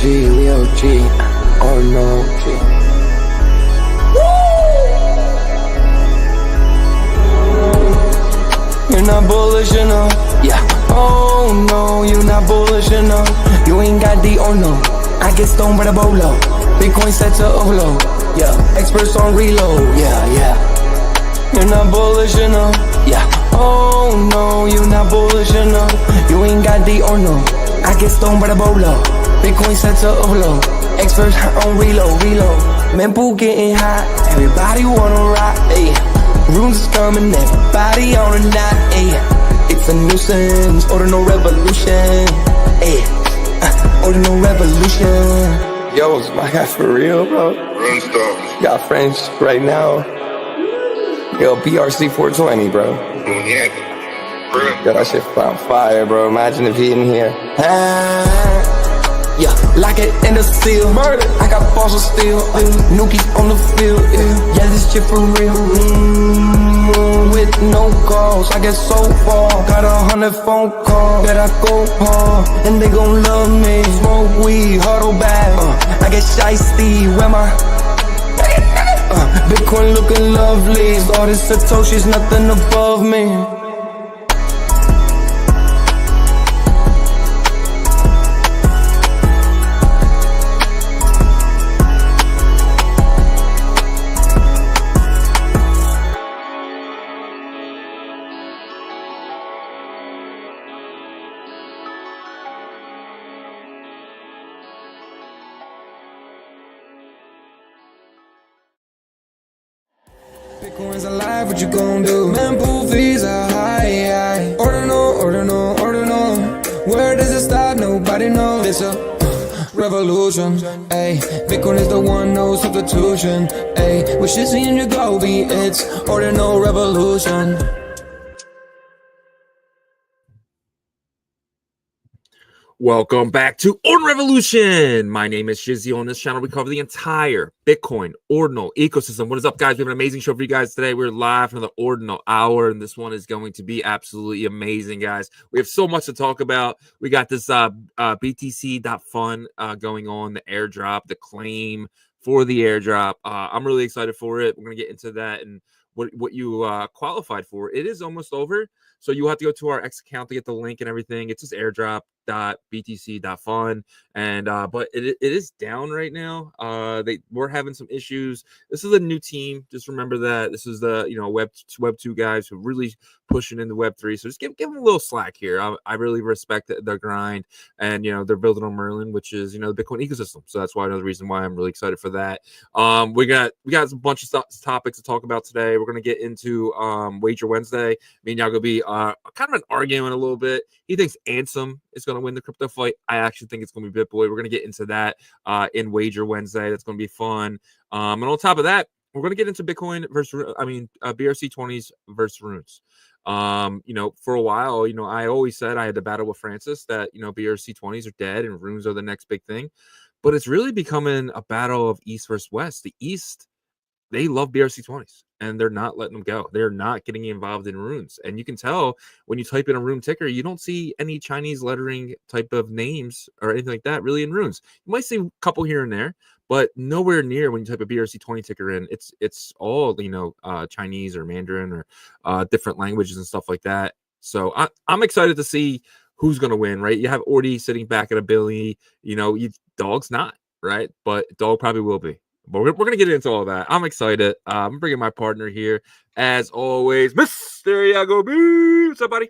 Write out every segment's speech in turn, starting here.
we OG. Oh no, G. You're not bullish enough, yeah. Oh no, you're not bullish enough. You ain't got the or no. I get stoned by the bolo. Bitcoin set to overload, yeah. Experts on reload, yeah. You're not bullish enough, yeah. Oh no, you're not bullish enough. You ain't got the or no. I get stoned by the bolo. Bitcoin set to overload. Experts on reload. Mempool getting hot. Everybody wanna rock, ayy. Runes is coming, everybody on a knot, ayy. It's a nuisance, Ordinal Revolution, ayy. Ordinal Revolution. Yo, it's my guy for real, bro. Got friends right now. Yo, BRC20, bro. Yo, that shit on fire, bro. Imagine if he in here. Yeah, lock it in the seal. Murder. I got balls of steel. Nookies on the field. Yeah, this shit for real. With no calls, I get so far. Got 100 phone calls that I go hard, and they gon' love me. Smoke weed, huddle back. I get shiesty. Where my Bitcoin looking lovely. All this Satoshi's nothing above me. Bitcoin's alive, what you gon' do? Mempool fees are high. Ordinal. Where does it start? Nobody knows. It's a revolution, ayy. Bitcoin is the one, no substitution, ayy. With Shizzy and Yagobi, it's Ordinal Revolution. Welcome back to Ordinal Revolution. My name is Shizzy. On this channel, we cover the entire Bitcoin Ordinal ecosystem. What is up, guys? We have an amazing show for you guys today. We're live from the Ordinal Hour, and this one is going to be absolutely amazing, guys. We have so much to talk about. We got this BTC.fun going on, the airdrop, the claim for the airdrop. I'm really excited for it. We're going to get into that and what you qualified for. It is almost over, so you have to go to our X account to get the link and everything. It's just airdrop.btc.fun, and but it is down right now. We're having some issues. This is a new team. Just remember that this is the web 2 guys who really pushing into web 3. So just give them a little slack here. I really respect their grind, and they're building on Merlin, which is the Bitcoin ecosystem. So that's why another reason why I'm really excited for that. We got a bunch of topics to talk about today. We're gonna get into Wager Wednesday. Me and Yagobi kind of an argument a little bit. He thinks Ansem is going to win the crypto fight. I actually think it's going to be BitBoy. We're going to get into that in Wager Wednesday. That's going to be fun. And on top of that, we're going to get into Bitcoin versus, BRC20s versus Runes. For a while, I always said I had to battle with Francis that, BRC20s are dead and Runes are the next big thing. But it's really becoming a battle of East versus West. The East, they love BRC20s, and they're not letting them go. They're not getting involved in Runes. And you can tell when you type in a Rune ticker, you don't see any Chinese lettering type of names or anything like that really in Runes. You might see a couple here and there, but nowhere near when you type a BRC20 ticker in. It's all, Chinese or Mandarin or different languages and stuff like that. So I'm excited to see who's going to win, right? You have Ordy sitting back at a Billy, Dog's not, right? But Dog probably will be. But we're going to get into all that. I'm excited. I'm bringing my partner here, as always, Mr. Yagobi. What's up, buddy?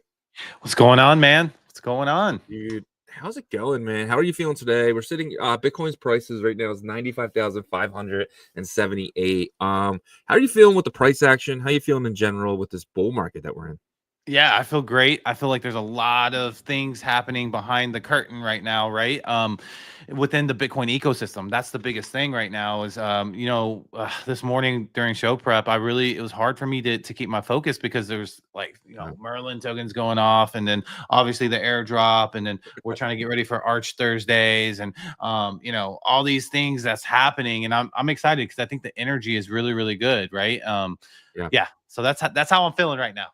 What's going on, man? What's going on? Dude, how's it going, man? How are you feeling today? We're sitting, Bitcoin's prices right now is 95,578. How are you feeling with the price action? How are you feeling in general with this bull market that we're in? Yeah, I feel great. I feel like there's a lot of things happening behind the curtain right now, right? Within the Bitcoin ecosystem. That's the biggest thing right now is, this morning during show prep, it was hard for me to keep my focus because there's Merlin tokens going off, and then obviously the airdrop, and then we're trying to get ready for Arch Thursdays, and all these things that's happening, and I'm excited because I think the energy is really, really good, right? Yeah. So that's how I'm feeling right now.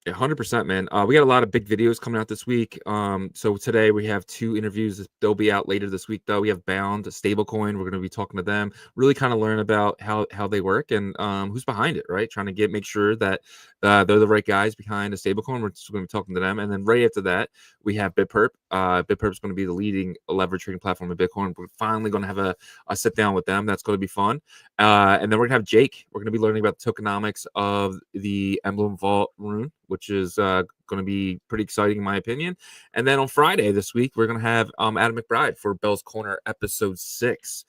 Yeah, 100%, man. We got a lot of big videos coming out this week. So today we have 2 interviews. They'll be out later this week, though. We have Bound, a stablecoin. We're going to be talking to them, really kind of learn about how they work and who's behind it, right? Trying to make sure that they're the right guys behind a stablecoin. We're just going to be talking to them, and then right after that, we have BitPerp. BitPerp is going to be the leading leverage trading platform in Bitcoin. We're finally going to have a sit down with them. That's going to be fun. And then we're going to have Jake. We're going to be learning about the tokenomics of the Emblem Vault rune, which is going to be pretty exciting in my opinion. And then on Friday this week, we're going to have Adam McBride for Bell's Corner episode 6.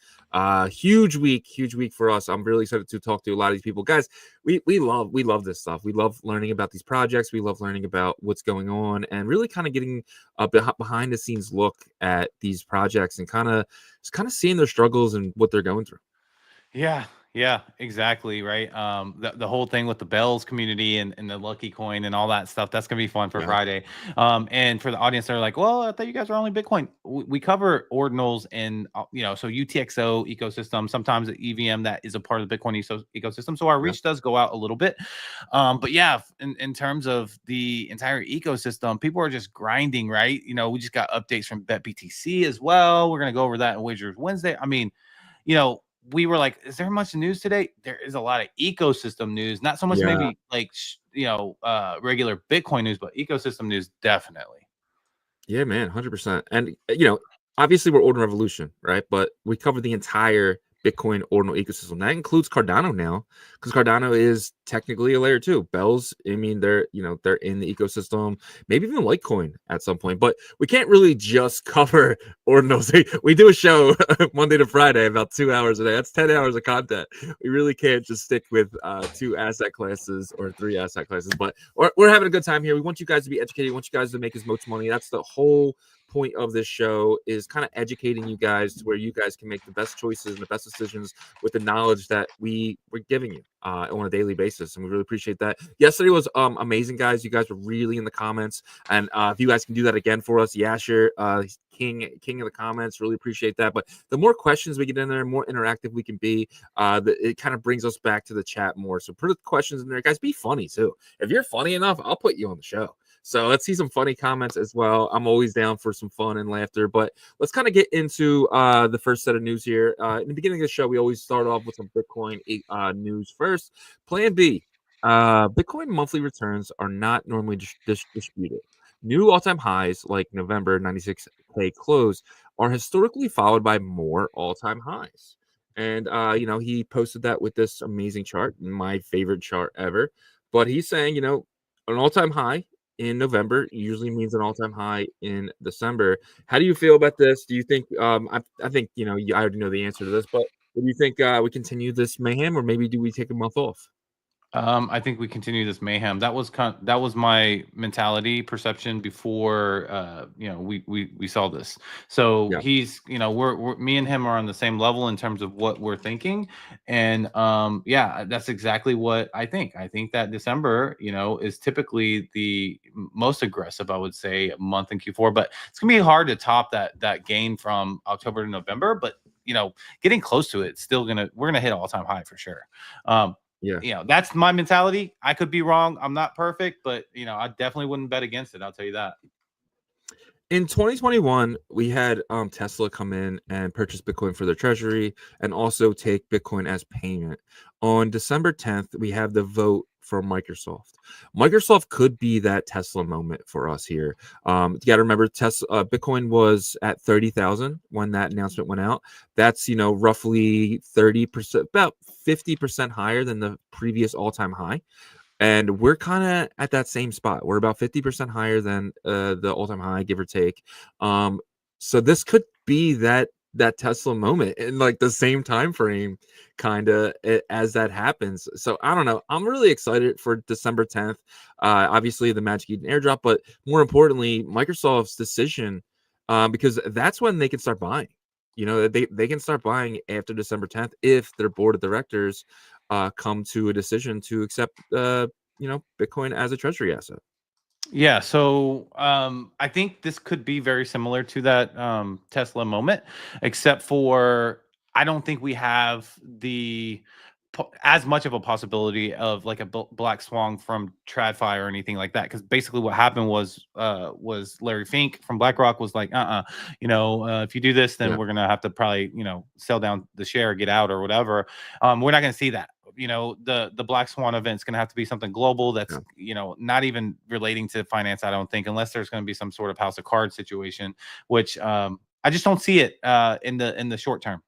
Huge week for us. I'm really excited to talk to a lot of these people. Guys, we love this stuff. We love learning about these projects. We love learning about what's going on and really kind of getting a behind the scenes look at these projects and kind of seeing their struggles and what they're going through. Yeah, exactly, right. The whole thing with the Bells community and the Lucky Coin and all that stuff, that's gonna be fun for Friday. And for the audience, they're like, well, I thought you guys were only Bitcoin. We cover ordinals and so UTXO ecosystem, sometimes the EVM that is a part of the Bitcoin ecosystem. So our reach does go out a little bit. But yeah, in terms of the entire ecosystem, people are just grinding, right? We just got updates from BetBTC as well. We're gonna go over that in Wagers Wednesday. I mean, we were like, is there much news today? There is a lot of ecosystem news, not so much maybe like regular Bitcoin news, but ecosystem news definitely. Yeah, man, 100%. And obviously we're Ordinal Revolution, right? But we cover the entire Bitcoin Ordinal ecosystem. That includes Cardano now, because Cardano is technically a layer 2. Bells, I mean, they're in the ecosystem, maybe even Litecoin at some point. But we can't really just cover Ordinals. We do a show Monday to Friday, about 2 hours a day. That's 10 hours of content. We really can't just stick with 2 asset classes or 3 asset classes. But we're having a good time here. We want you guys to be educated. We want you guys to make as much money. That's the whole point of this show, is kind of educating you guys to where you guys can make the best choices and the best decisions with the knowledge that we're giving you on a daily basis, and we really appreciate that. Yesterday was amazing, guys. You guys were really in the comments, and if you guys can do that again for us, Yasher, king of the comments, really appreciate that. But the more questions we get in there, the more interactive we can be. It kind of brings us back to the chat more. So put the questions in there, guys. Be funny too. If you're funny enough, I'll put you on the show. So let's see some funny comments as well. I'm always down for some fun and laughter, but let's kind of get into the first set of news here. In the beginning of the show, we always start off with some Bitcoin news first. Plan B. Bitcoin monthly returns are not normally distributed. New all-time highs like November 96K close are historically followed by more all-time highs. And he posted that with this amazing chart, my favorite chart ever. But he's saying, an all-time high in November usually means an all-time high in December. How do you feel about this? Do you think I think I already know the answer to this, but do you think we continue this mayhem, or maybe do we take a month off? I think we continue this mayhem. That was my mentality perception before we saw this. So he's we're me and him are on the same level in terms of what we're thinking, and that's exactly what I think. I think that December is typically the most aggressive, I would say, month in Q4, but it's gonna be hard to top that gain from October to November. But getting close to it, we're gonna hit all-time high for sure. That's my mentality. I could be wrong. I'm not perfect, but I definitely wouldn't bet against it. I'll tell you that. In 2021, we had Tesla come in and purchase Bitcoin for their treasury and also take Bitcoin as payment. On December 10th, we have the vote from Microsoft. Microsoft could be that Tesla moment for us here. You got to remember, Bitcoin was at 30,000 when that announcement went out. That's roughly 30%, about 50% higher than the previous all-time high. And we're kind of at that same spot. We're about 50% higher than the all-time high, give or take. So this could be that Tesla moment in like the same time frame, kind of as that happens. So I don't know. I'm really excited for December 10th. Obviously the Magic Eden airdrop, but more importantly, Microsoft's decision, because that's when they can start buying. They can start buying after December 10th if their board of directors come to a decision to accept Bitcoin as a treasury asset. Yeah, so I think this could be very similar to that Tesla moment, except for I don't think we have the as much of a possibility of like a black swan from TradFi or anything like that. Because basically what happened was Larry Fink from BlackRock was like, if you do this, then we're gonna have to probably sell down the share, get out or whatever. We're not gonna see that. The black swan event is going to have to be something global that's not even relating to finance, I don't think, unless there's going to be some sort of house of cards situation, which I just don't see it in the short term.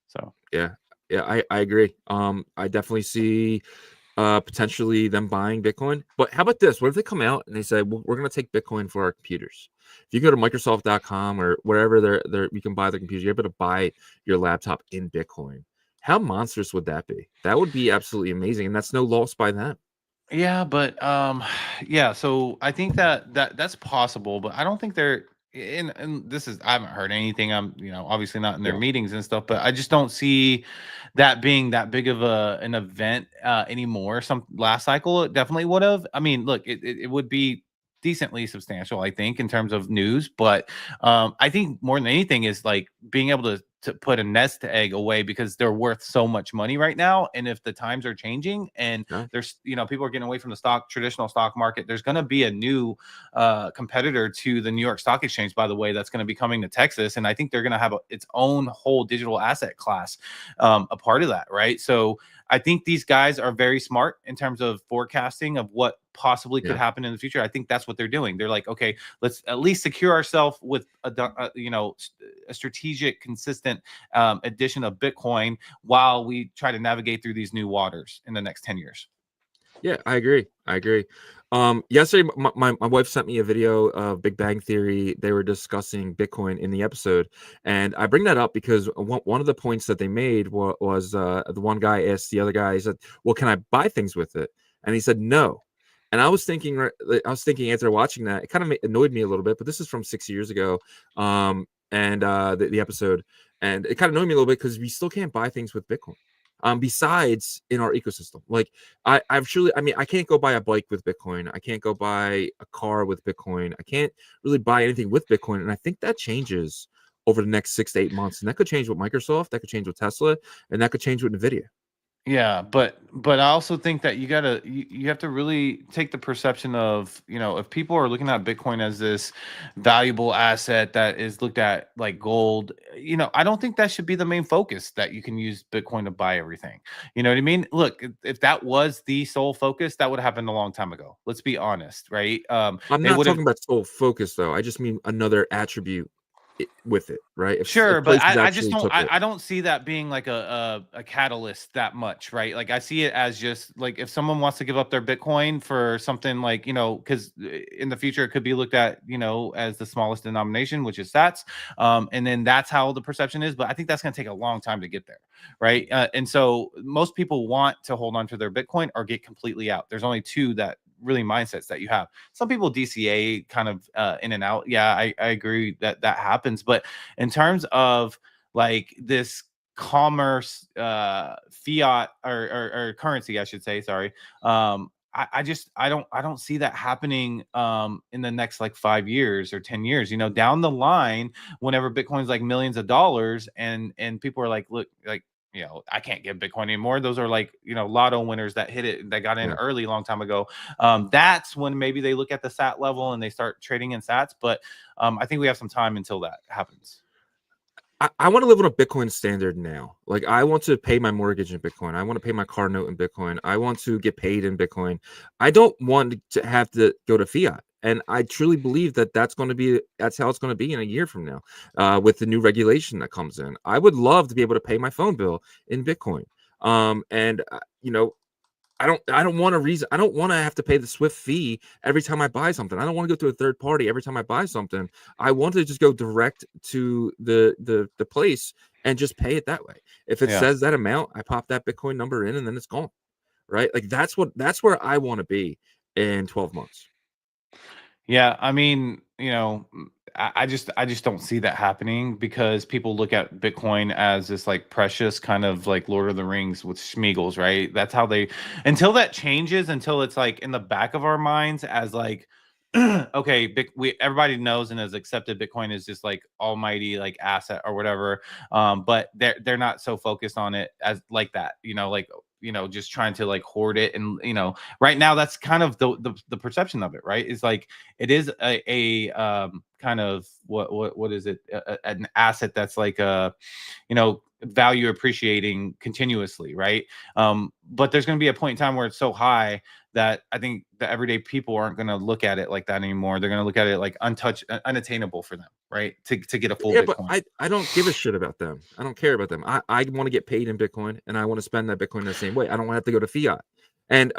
So yeah, I agree. I definitely see potentially them buying Bitcoin. But how about this? What if they come out and they say, well, we're going to take Bitcoin for our computers? If you go to Microsoft.com or wherever you can buy the computers, you're able to buy your laptop in Bitcoin. How monstrous would that be? That would be absolutely amazing, and that's no loss by them. Yeah, but so I think that's possible, but I don't think they're and this is, I haven't heard anything. I'm obviously not in their meetings and stuff, but I just don't see that being that big of an event anymore. Some last cycle it definitely would have. I mean, look, it would be decently substantial, I think, in terms of news, but I think more than anything is like being able to put a nest egg away, because they're worth so much money right now. And if the times are changing and there's people are getting away from the traditional stock market, there's going to be a new competitor to the New York Stock Exchange, by the way, that's going to be coming to Texas, and I think they're going to have its own whole digital asset class, a part of that, right? So I think these guys are very smart in terms of forecasting of what possibly could happen in the future. I think that's what they're doing. They're like, okay, let's at least secure ourselves with a strategic, consistent addition of Bitcoin while we try to navigate through these new waters in the next 10 years. Yeah, I agree. Yesterday, my wife sent me a video of Big Bang Theory. They were discussing Bitcoin in the episode, and I bring that up because one of the points that they made was the one guy asked the other guy, he said, well, can I buy things with it? And he said no. And I was thinking after watching that, it kind of annoyed me a little bit, but this is from 6 years ago, and the episode, and it kind of annoyed me a little bit because we still can't buy things with Bitcoin. Besides in our ecosystem, like I can't go buy a bike with Bitcoin. I can't go buy a car with Bitcoin. I can't really buy anything with Bitcoin. And I think that changes over the next 6 to 8 months. And that could change with Microsoft, that could change with Tesla, and that could change with Nvidia. Yeah, but I also think that you have to really take the perception of, if people are looking at Bitcoin as this valuable asset that is looked at like gold, I don't think that should be the main focus, that you can use Bitcoin to buy everything. You know what I mean? Look, if that was the sole focus, that would have happened a long time ago. Let's be honest, right? I'm not talking about sole focus though. I just mean another attribute with it, right? Sure, but I just don't. I don't see that being like a catalyst that much, right? Like I see it as just like if someone wants to give up their Bitcoin for something like because in the future it could be looked at as the smallest denomination, which is Sats, and then that's how the perception is. But I think that's going to take a long time to get there, right? And so most people want to hold on to their Bitcoin or get completely out. There's only two that really mindsets that you have. Some people DCA kind of in and out. Yeah, I agree that happens. But in terms of like this commerce, fiat or currency, I should say, sorry. I don't see that happening in the next like 5 years or 10 years, down the line, whenever Bitcoin's like millions of dollars and people are like, look, like, I can't get Bitcoin anymore. Those are like, lotto winners that hit it, that got in early, long time ago. That's when maybe they look at the SAT level and they start trading in SATs. But I think we have some time until that happens. I want to live on a Bitcoin standard now. Like I want to pay my mortgage in Bitcoin. I want to pay my car note in Bitcoin. I want to get paid in Bitcoin. I don't want to have to go to fiat. And I truly believe that that's how it's going to be in a year from now, with the new regulation that comes in. I would love to be able to pay my phone bill in Bitcoin. I don't want to have to pay the Swift fee every time I buy something. I don't want to go to a third party every time I buy something. I want to just go direct to the place and just pay it that way. If it says that amount, I pop that Bitcoin number in and then it's gone. Right? Like that's where I want to be in 12 months. Yeah, I mean, I just don't see that happening, because people look at Bitcoin as this like precious kind of like Lord of the Rings with Schmeagles, right? That's how until that changes, until it's like in the back of our minds as like okay, everybody knows and has accepted Bitcoin is just like almighty like asset or whatever. But they're not so focused on it as like that, like just trying to like hoard it. And right now that's kind of the perception of it, right? Is like it is a kind of what is it? An asset that's like value appreciating continuously, right? But there's going to be a point in time where it's so high that I think the everyday people aren't going to look at it like that anymore. They're going to look at it like unattainable for them, right? To get a full Bitcoin. But I don't give a shit about them. I don't care about them. I want to get paid in Bitcoin, and I want to spend that Bitcoin the same way. I don't want to have to go to fiat. And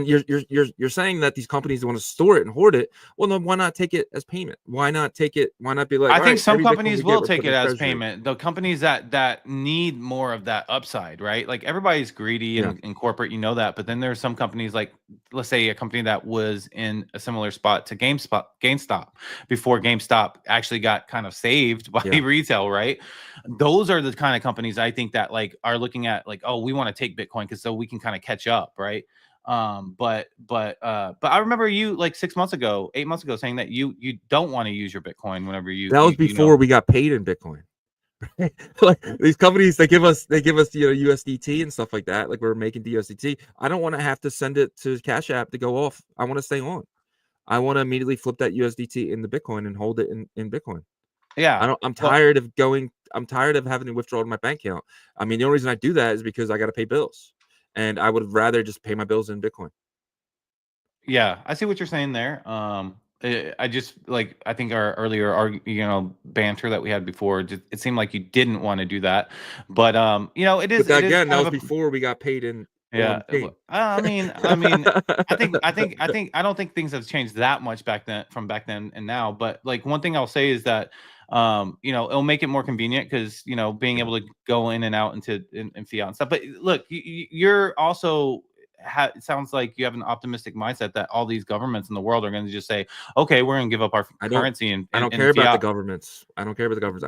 you're saying that these companies want to store it and hoard it. Well, then why not take it as payment? Why not take it? Why not be like? I think some companies will take it as payment. The companies that need more of that upside, right? Like everybody's greedy in corporate, that. But then there's some companies like, let's say, a company that was in a similar spot to GameStop before GameStop actually got kind of saved by retail, right? Those are the kind of companies I think that like are looking at like, oh, we want to take Bitcoin because so we can kind of catch up, right? But I remember you like 8 months ago saying that you don't want to use your Bitcoin whenever that was before we got paid in Bitcoin. Like these companies, they give us USDT and stuff like that. Like we're making USDT. I don't want to have to send it to Cash App to go off. I want to stay on. I want to immediately flip that USDT in the Bitcoin and hold it in Bitcoin. Yeah, I'm tired of having to withdraw to my bank account. I mean, the only reason I do that is because I got to pay bills, and I would rather just pay my bills in Bitcoin. Yeah, I see what you're saying there. I just like, I think our earlier banter that we had before, it seemed like you didn't want to do that, but it is. But again, that was before we got paid in. Yeah, I mean, I don't think things have changed that much back then and now. But like one thing I'll say is that it'll make it more convenient because being able to go in and out into fiat and stuff. But look, you're also it sounds like you have an optimistic mindset that all these governments in the world are going to just say, okay, we're going to give up our currency. And I don't care about the governments. I don't care about the governments.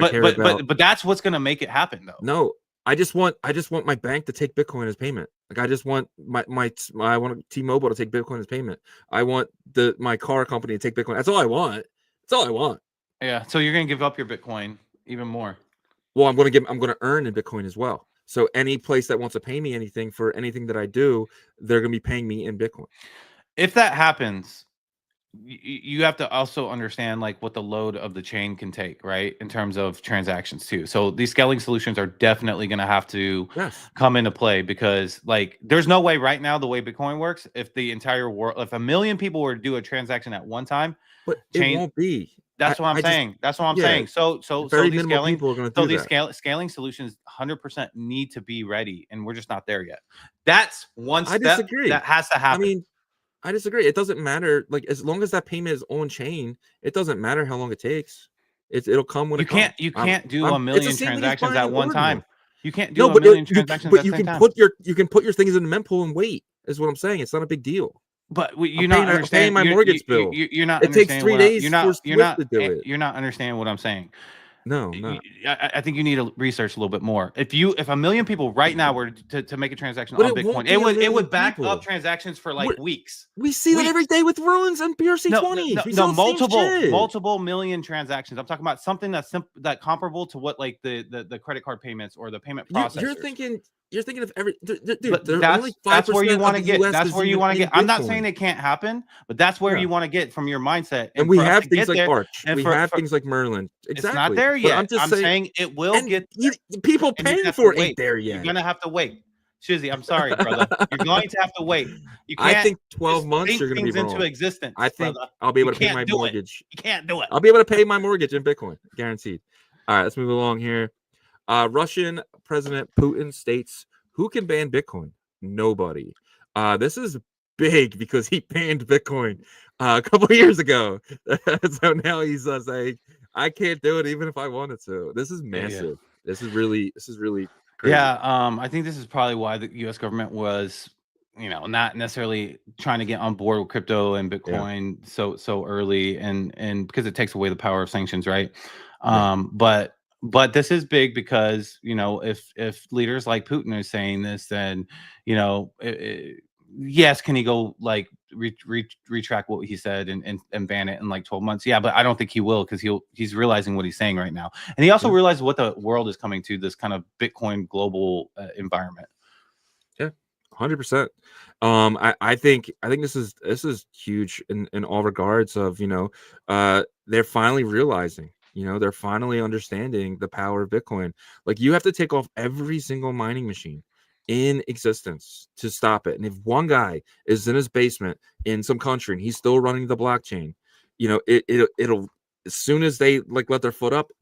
But that's what's going to make it happen, though. No, I just want my bank to take Bitcoin as payment. Like I just want I want T-Mobile to take Bitcoin as payment. I want my car company to take Bitcoin. That's all I want. That's all I want. Yeah. So you're going to give up your Bitcoin even more. Well, I'm going to earn in Bitcoin as well. So any place that wants to pay me anything for anything that I do, they're going to be paying me in Bitcoin. If that happens, you have to also understand like what the load of the chain can take, right? In terms of transactions too. So these scaling solutions are definitely going to have to come into play because like there's no way right now the way Bitcoin works, if the entire world, if 1 million people were to do a transaction at one time, but it won't be. That's what I'm saying. That's what I'm saying. So these scaling people are going to do that. Scaling solutions 100% need to be ready, and we're just not there yet. That's one step that has to happen. I mean, I disagree. It doesn't matter. Like as long as that payment is on chain, it doesn't matter how long it takes. It'll come when it comes. You can't do 1 million transactions at one time. You can't do 1 million transactions but at you the can same put your things in the mempool and wait. Is what I'm saying. It's not a big deal. But you're not understanding my mortgage bill. You're not. It takes 3 days. You're not to do it. You're not understanding what I'm saying. No. I think you need to research a little bit more. If 1 million people right now were to make a transaction on Bitcoin, it would back up transactions for like weeks. We see that every day with Runes and BRC20. No, multiple million transactions. I'm talking about something that's comparable to what like the credit card payments or the payment processors. You're thinking of every dude. That's where you want to get. That's where you want to get. I'm not saying it can't happen, but that's where you want to get from your mindset. And we have things like Arch. We have things like Merlin. Exactly. It's not there yet. I'm saying it will get. People paying for it ain't there yet. You're gonna have to wait. Shizzy, I'm sorry, brother. You're going to have to wait. You can't. I think 12 months you're going to be wrong. Into existence. I think I'll be able to pay my mortgage. You can't do it. I'll be able to pay my mortgage in Bitcoin, guaranteed. All right, let's move along here. Russian President Putin states, who can ban Bitcoin? Nobody. This is big because he banned Bitcoin a couple of years ago. So now he's saying, I can't do it even if I wanted to. This is massive. Yeah. This is really crazy. Yeah, I think this is probably why the U.S. government was, not necessarily trying to get on board with crypto and Bitcoin so early, and because it takes away the power of sanctions, right? But this is big because if leaders like Putin are saying this, then yes, can he go like retract what he said and ban it in like 12 months. Yeah, but I don't think he will, because he's realizing what he's saying right now, and he also realized what the world is coming to, this kind of Bitcoin global environment. Yeah, 100%. I think this is huge in all regards of, they're finally realizing, they're finally understanding the power of Bitcoin. Like, you have to take off every single mining machine in existence to stop it. And if one guy is in his basement in some country and he's still running the blockchain, it'll, as soon as they like let their foot up,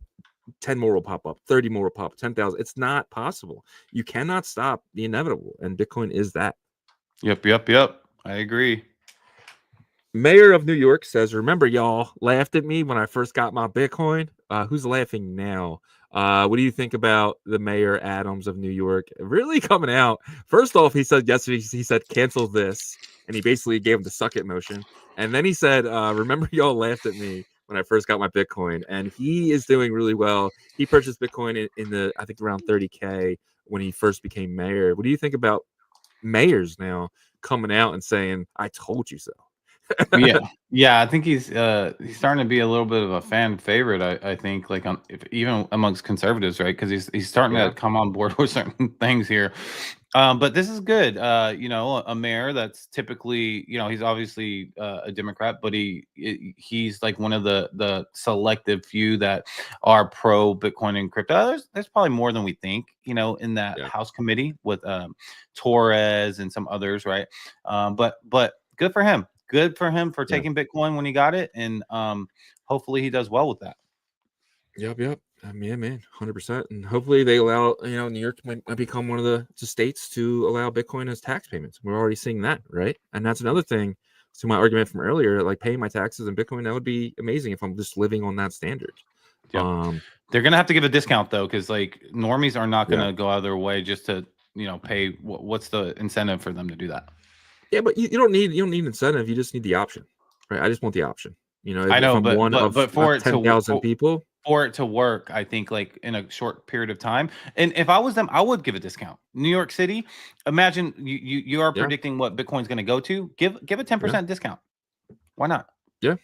10 more will pop up, 30 more will pop up, 10,000. It's not possible. You cannot stop the inevitable, and Bitcoin is that. Yep. I agree. Mayor of New York says, remember, y'all laughed at me when I first got my Bitcoin. Who's laughing now? What do you think about the Mayor Adams of New York really coming out? First off, he said yesterday, he said, cancel this. And he basically gave him the suck it motion. And then he said, remember, y'all laughed at me when I first got my Bitcoin. And he is doing really well. He purchased Bitcoin in the, I think, around 30K when he first became mayor. What do you think about mayors now coming out and saying, I told you so? Yeah, I think he's starting to be a little bit of a fan favorite. I think, like, even amongst conservatives, right? Because he's starting to come on board with certain things here. But this is good. A mayor that's typically, he's obviously a Democrat, but he's like one of the selective few that are pro Bitcoin and crypto. There's probably more than we think, in that House committee with Torres and some others, right? But good for him. Good for him for taking Bitcoin when he got it, and hopefully he does well with that. Yep. I mean, man, 100%. And hopefully they allow, New York might become one of the states to allow Bitcoin as tax payments. We're already seeing that, right? And that's another thing to my argument from earlier, like paying my taxes in Bitcoin. That would be amazing if I'm just living on that standard. Yeah. They're gonna have to give a discount though, because like normies are not gonna go out of their way just to pay. What's the incentive for them to do that? Yeah, but you don't need incentive. You just need the option, right? I just want the option. I know, but for 10,000 people, for it to work, I think like in a short period of time. And if I was them, I would give a discount. New York City, imagine you are predicting what Bitcoin's going to go to. Give a 10% discount. Why not? Yeah,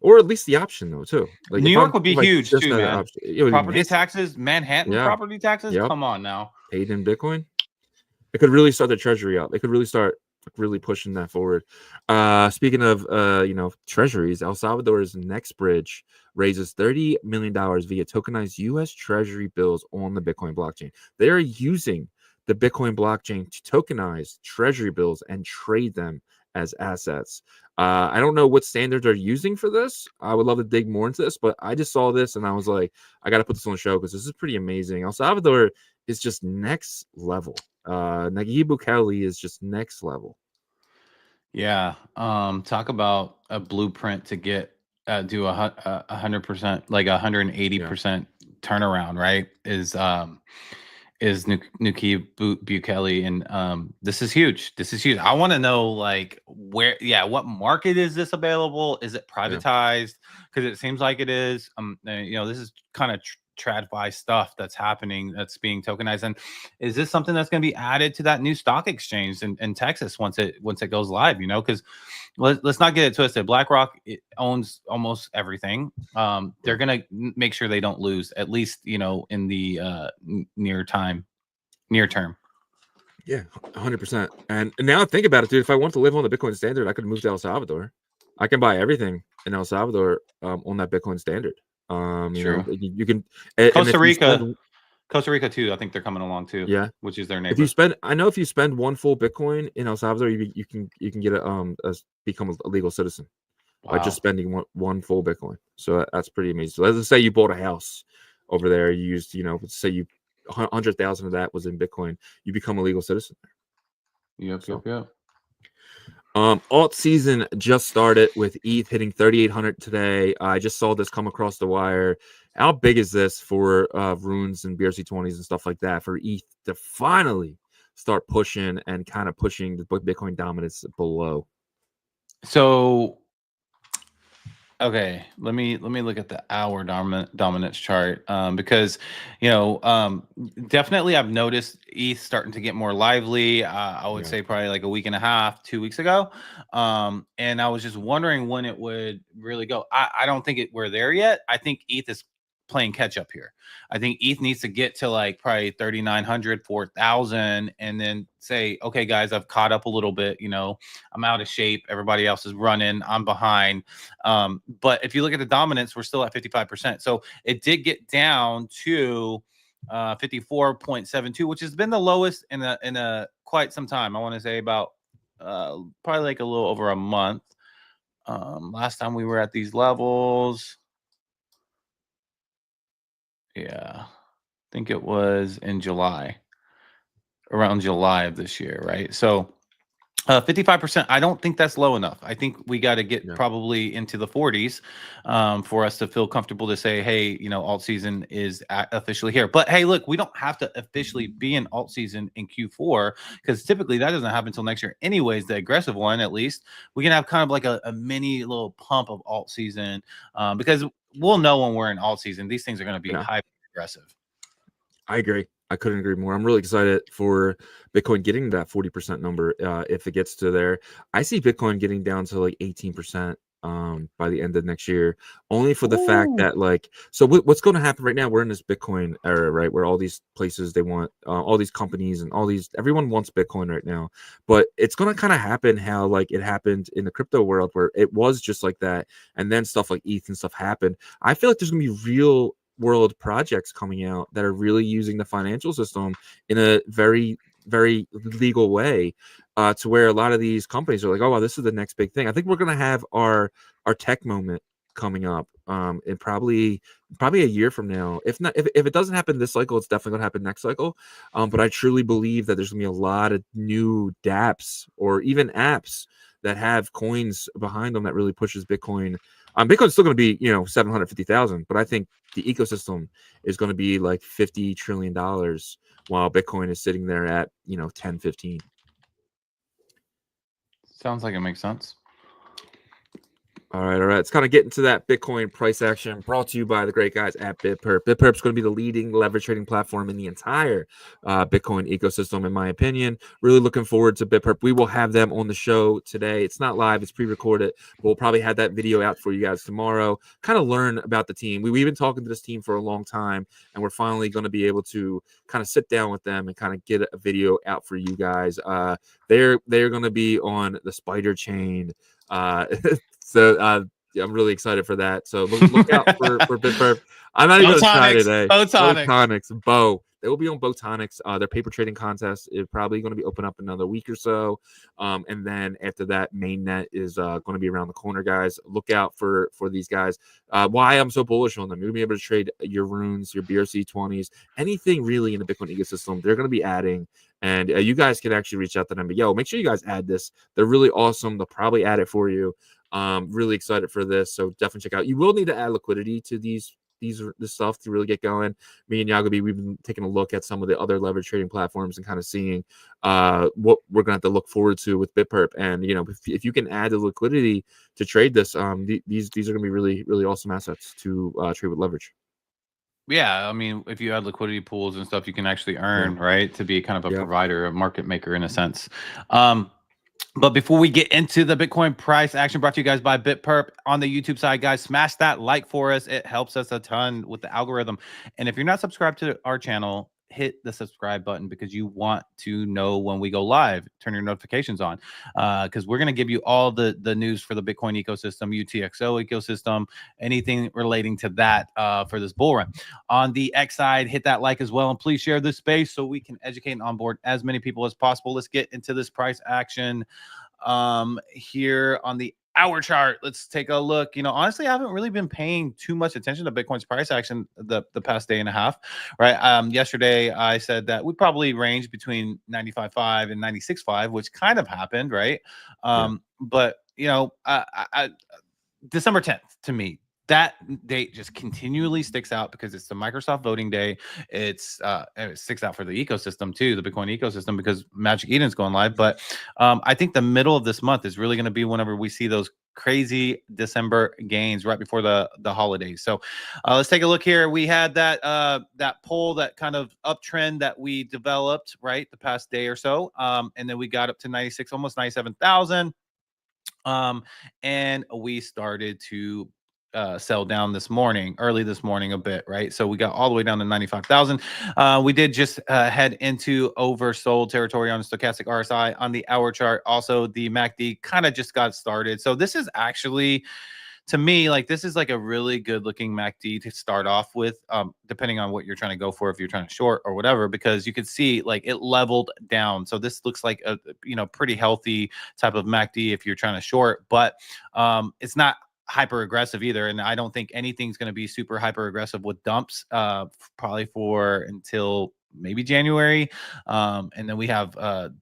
or at least the option though too. Like New York would be huge too, man. Property taxes, Manhattan property taxes. Come on now, paid in Bitcoin. It could really start the treasury up. It could really start pushing that forward. Speaking of treasuries, El Salvador's next bridge raises $30 million via tokenized U.S. Treasury bills on the Bitcoin blockchain. They are using the Bitcoin blockchain to tokenize Treasury bills and trade them as assets. I don't know what standards they're using for this. I would love to dig more into this, but I just saw this and I was like, I got to put this on the show because this is pretty amazing. El Salvador is just next level. Nayib Bukele is just next level. Yeah. Talk about a blueprint to get do 100%, like 180% turnaround, right? Is Nayib Bukele, and this is huge. This is huge. I want to know like what market is this available? Is it privatized? Because it seems like it is. This is kind of TradFi stuff that's happening, that's being tokenized. And is this something that's going to be added to that new stock exchange in Texas once it goes live? Because let's not get it twisted. BlackRock owns almost everything. They're going to make sure they don't lose, at least in the near term. Yeah, 100%. And now think about it, dude. If I want to live on the Bitcoin standard, I could move to El Salvador. I can buy everything in El Salvador on that Bitcoin standard. You can Costa Rica too. I think they're coming along too. Yeah, which is their neighbor. If you spend one full Bitcoin in El Salvador, you can get become a legal citizen by just spending one full Bitcoin. So that's pretty amazing. So let's say you bought a house over there. You used say you 100,000 of that was in Bitcoin. You become a legal citizen there. Yep. Alt season just started with ETH hitting 3,800 today. I just saw this come across the wire. How big is this for Runes and BRC20s and stuff like that for ETH to finally start pushing and kind of pushing the Bitcoin dominance below? So Okay, let me look at the hour dominance chart, because definitely I've noticed ETH starting to get more lively. I would Yeah. say probably like a week and a half, 2 weeks ago, and I was just wondering when it would really go. I don't think we're there yet. I think ETH is playing catch up here. I think ETH needs to get to like probably 3,900, 4,000, and then say, okay, guys, I've caught up a little bit. I'm out of shape. Everybody else is running. I'm behind. But if you look at the dominance, we're still at 55%. So it did get down to 54.72, which has been the lowest in a quite some time. I want to say about probably like a little over a month. Last time we were at these levels, yeah, I think it was in July, around July of this year, right? So 55%, I don't think that's low enough. I think we got to get probably into the 40s for us to feel comfortable to say, hey, alt season is officially here. But hey, look, we don't have to officially be in alt season in Q4, because typically that doesn't happen until next year anyways, the aggressive one at least. We can have kind of like a mini little pump of alt season, because we'll know when we're in alt season. These things are going to be highly aggressive. I agree. I couldn't agree more. I'm really excited for Bitcoin getting that 40% number. If it gets to there, I see Bitcoin getting down to like 18% by the end of next year, only for the fact that so what's going to happen right now, we're in this Bitcoin era, right, where all these places, they want all these companies and everyone wants Bitcoin right now, but it's going to kind of happen how like it happened in the crypto world, where it was just like that, and then stuff like ETH and stuff happened. I feel like there's going to be real world projects coming out that are really using the financial system in a very, very legal way, to where a lot of these companies are like, oh wow, this is the next big thing. I think we're going to have our tech moment coming up in probably a year from now. If not, if it doesn't happen this cycle, it's definitely going to happen next cycle. But I truly believe that there's going to be a lot of new dApps or even apps that have coins behind them that really pushes Bitcoin. Bitcoin's still going to be 750,000, but I think the ecosystem is going to be like $50 trillion, while Bitcoin is sitting there at 10, 15. Sounds like it makes sense. All right. It's kind of getting to that Bitcoin price action, brought to you by the great guys at BitPerp. BitPerp's going to be the leading leverage trading platform in the entire Bitcoin ecosystem, in my opinion. Really looking forward to BitPerp. We will have them on the show today. It's not live, it's pre-recorded, but we'll probably have that video out for you guys tomorrow. Kind of learn about the team. We've been talking to this team for a long time, and we're finally going to be able to kind of sit down with them and kind of get a video out for you guys. They're going to be on the Spider chain. So I'm really excited for that. So look out for BitPerp. I'm not even going to try today. Botonics. Bo. They will be on Botonics. Their paper trading contest is probably going to be open up another week or so. And then after that, mainnet is going to be around the corner, guys. Look out for these guys. Why I'm so bullish on them. You're going to be able to trade your runes, your BRC20s, anything really in the Bitcoin ecosystem. They're going to be adding. And you guys can actually reach out to them. But make sure you guys add this. They're really awesome. They'll probably add it for you. Really excited for this. So definitely check out. You will need to add liquidity to this stuff to really get going. Me and Yagobi, we've been taking a look at some of the other leverage trading platforms and kind of seeing what we're going to have to look forward to with BitPerp. And if you can add the liquidity to trade this, these are going to be really, really awesome assets to trade with leverage. Yeah, I mean, if you add liquidity pools and stuff, you can actually earn, right, to be kind of a provider, a market maker in a sense. But before we get into the Bitcoin price action, brought to you guys by BitPerp on the YouTube side, guys, smash that like for us. It helps us a ton with the algorithm. And if you're not subscribed to our channel, hit the subscribe button, because you want to know when we go live. Turn your notifications on, because we're going to give you all the news for the Bitcoin ecosystem, UTXO ecosystem, anything relating to that for this bull run. On the X side, hit that like as well, and please share this space so we can educate and onboard as many people as possible. Let's get into this price action here on the hour chart. Let's take a look. Honestly, I haven't really been paying too much attention to Bitcoin's price action the past day and a half, right? Yesterday I said that we probably range between 95.5 and 96.5, which kind of happened, right? But December 10th, to me, that date just continually sticks out because it's the Microsoft voting day. It sticks out for the ecosystem too, the Bitcoin ecosystem, because Magic Eden's going live. But I think the middle of this month is really going to be whenever we see those crazy December gains right before the holidays. So let's take a look here. We had that that poll, that kind of uptrend that we developed right the past day or so, and then we got up to 96, almost 97,000. And we started to sell down early this morning a bit, right? So we got all the way down to 95,000. We did just head into oversold territory on the stochastic RSI on the hour chart. Also, the MACD kind of just got started. So this is actually, to me, like this is like a really good looking MACD to start off with, depending on what you're trying to go for, if you're trying to short or whatever, because you could see like it leveled down. So this looks like a pretty healthy type of MACD if you're trying to short, but it's not hyper aggressive either, and I don't think anything's going to be super hyper aggressive with dumps probably for until maybe January, and then we have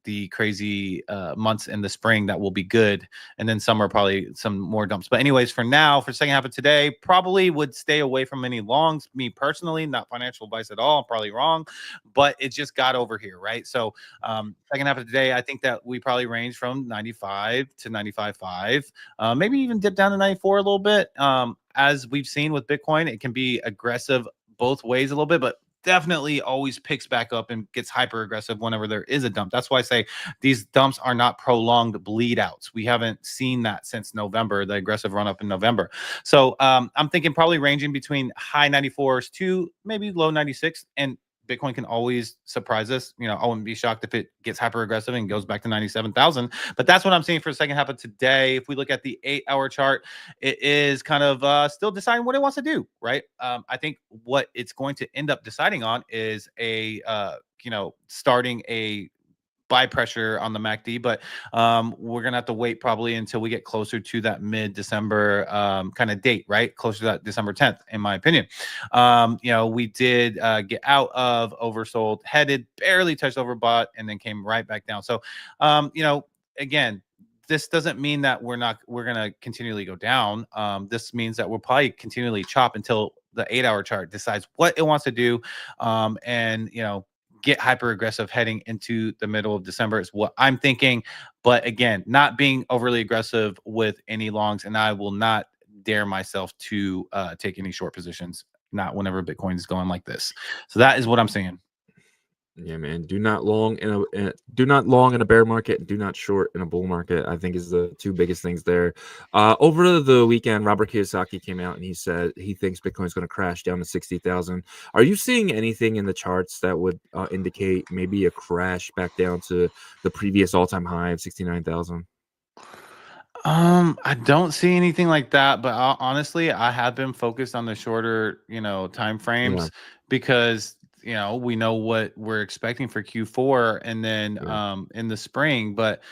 the crazy months in the spring that will be good, and then summer probably some more dumps. But anyways, for now, for second half of today, probably would stay away from any longs. Me personally, not financial advice at all, I'm probably wrong, but it just got over here, right? So second half of today, I think that we probably range from 95 to 95.5, maybe even dip down to 94 a little bit. As we've seen with Bitcoin, it can be aggressive both ways a little bit, but definitely always picks back up and gets hyper aggressive whenever there is a dump. That's why I say these dumps are not prolonged bleed outs. We haven't seen that since November, the aggressive run up in November. So I'm thinking probably ranging between high 94s to maybe low 96, and Bitcoin can always surprise us. I wouldn't be shocked if it gets hyper aggressive and goes back to 97,000. But that's what I'm seeing for the second half of today. If we look at the 8-hour chart, it is kind of still deciding what it wants to do, right? I think what it's going to end up deciding on is starting a buy pressure on the MACD, but we're gonna have to wait probably until we get closer to that mid-December kind of date, right? Closer to that December 10th, in my opinion. We did get out of oversold, headed, barely touched overbought, and then came right back down. So, again, this doesn't mean that we're gonna continually go down. This means that we'll probably continually chop until the 8-hour chart decides what it wants to do, and get hyper aggressive heading into the middle of December is what I'm thinking. But again, not being overly aggressive with any longs, and I will not dare myself to take any short positions, not whenever Bitcoin is going like this. So that is what I'm saying. Yeah, man. Do not long in a bear market. Do not short in a bull market. I think is the two biggest things there. Over the weekend, Robert Kiyosaki came out and he said he thinks Bitcoin's going to crash down to 60,000. Are you seeing anything in the charts that would indicate maybe a crash back down to the previous all-time high of 69,000? I don't see anything like that, but honestly, I have been focused on the shorter, time frames, because we know what we're expecting for Q4 and then in the spring. But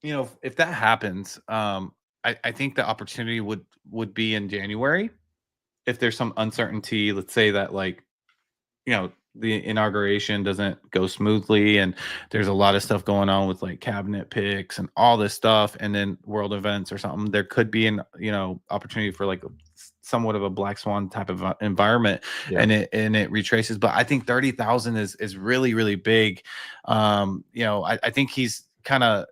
if that happens, I think the opportunity would be in January if there's some uncertainty. Let's say that the inauguration doesn't go smoothly and there's a lot of stuff going on with like cabinet picks and all this stuff, and then world events or something. There could be an opportunity for like somewhat of a black swan type of environment, and it retraces. But I think 30,000 is really, really big. I think he's kind of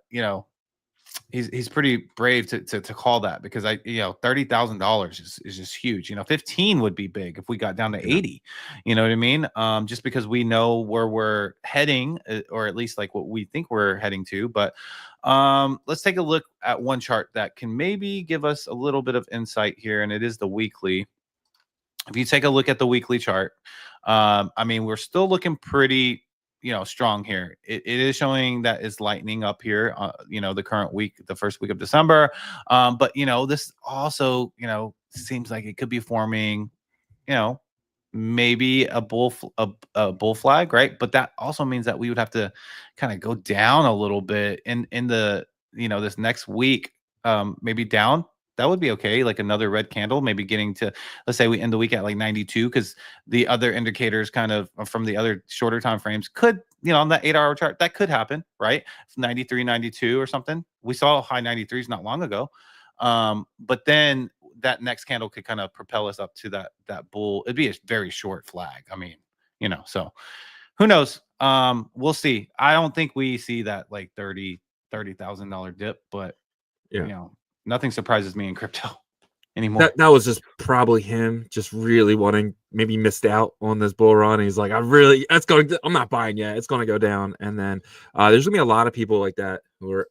he's pretty brave to call that, because $30,000 is just huge. 15 would be big if we got down to 80. You know what I mean? Just because we know where we're heading, or at least like what we think we're heading to. But let's take a look at one chart that can maybe give us a little bit of insight here, and it is the weekly. If you take a look at the weekly chart, we're still looking pretty strong here. It is showing that it's lightening up here, the current week, the first week of December. But this also, seems like it could be forming, maybe a bull flag, right? But that also means that we would have to kind of go down a little bit in the, this next week, maybe down. That would be okay. Like another red candle, maybe getting to, let's say we end the week at like 92, because the other indicators kind of from the other shorter time frames could, on that 8-hour chart, that could happen, right? It's 93, 92 or something. We saw high 93s not long ago. But then that next candle could kind of propel us up to that bull. It'd be a very short flag. So who knows? We'll see. I don't think we see that like $30,000 dip, but Nothing surprises me in crypto anymore. That was just probably him just really wanting, maybe missed out on this bull run. He's like, I'm not buying yet. It's gonna go down. And then there's gonna be a lot of people like that who are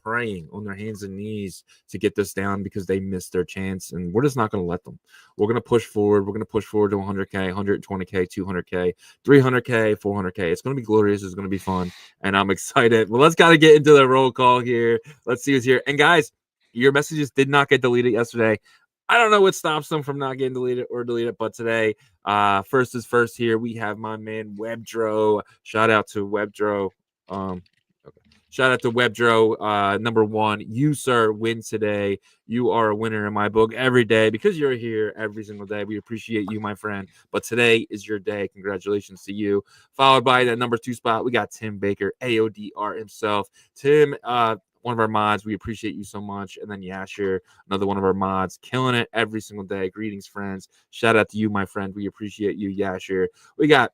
praying on their hands and knees to get this down because they missed their chance. And we're just not gonna let them. We're gonna push forward. We're gonna push forward to 100K, 120K, 200K, 300K, 400K. It's gonna be glorious. It's gonna be fun, and I'm excited. Well, let's gotta get into the roll call here. Let's see what's here. And guys, your messages did not get deleted yesterday. I don't know what stops them from not getting deleted, but today, first is first here. We have my man Webdro. Shout out to Webdro. Shout out to Webdro. Number one, you, sir, win today. You are a winner in my book every day because you're here every single day. We appreciate you, my friend. But today is your day. Congratulations to you. Followed by that number 2 spot, we got Tim Baker, AODR himself. Tim, one of our mods, we appreciate you so much. And then Yashir, another one of our mods, killing it every single day. Greetings, friends. Shout out to you, my friend. We appreciate you, Yashir. We got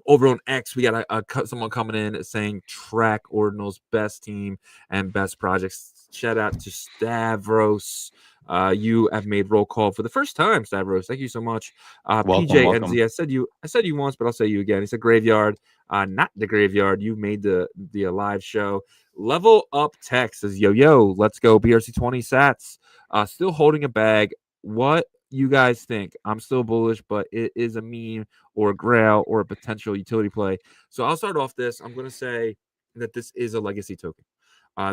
over on X, we got someone coming in saying track Ordinals best team and best projects. Shout out to Stavros. You have made roll call for the first time, Stavros. Thank you so much. Welcome. PJNZ, I said you once, but I'll say you again. He said Graveyard, not the Graveyard. You made the live show. Level Up Tech says, yo, let's go BRC20 sats. Still holding a bag. What you guys think? I'm still bullish, but it is a meme or a grail or a potential utility play. So I'll start off this. I'm going to say that this is a legacy token.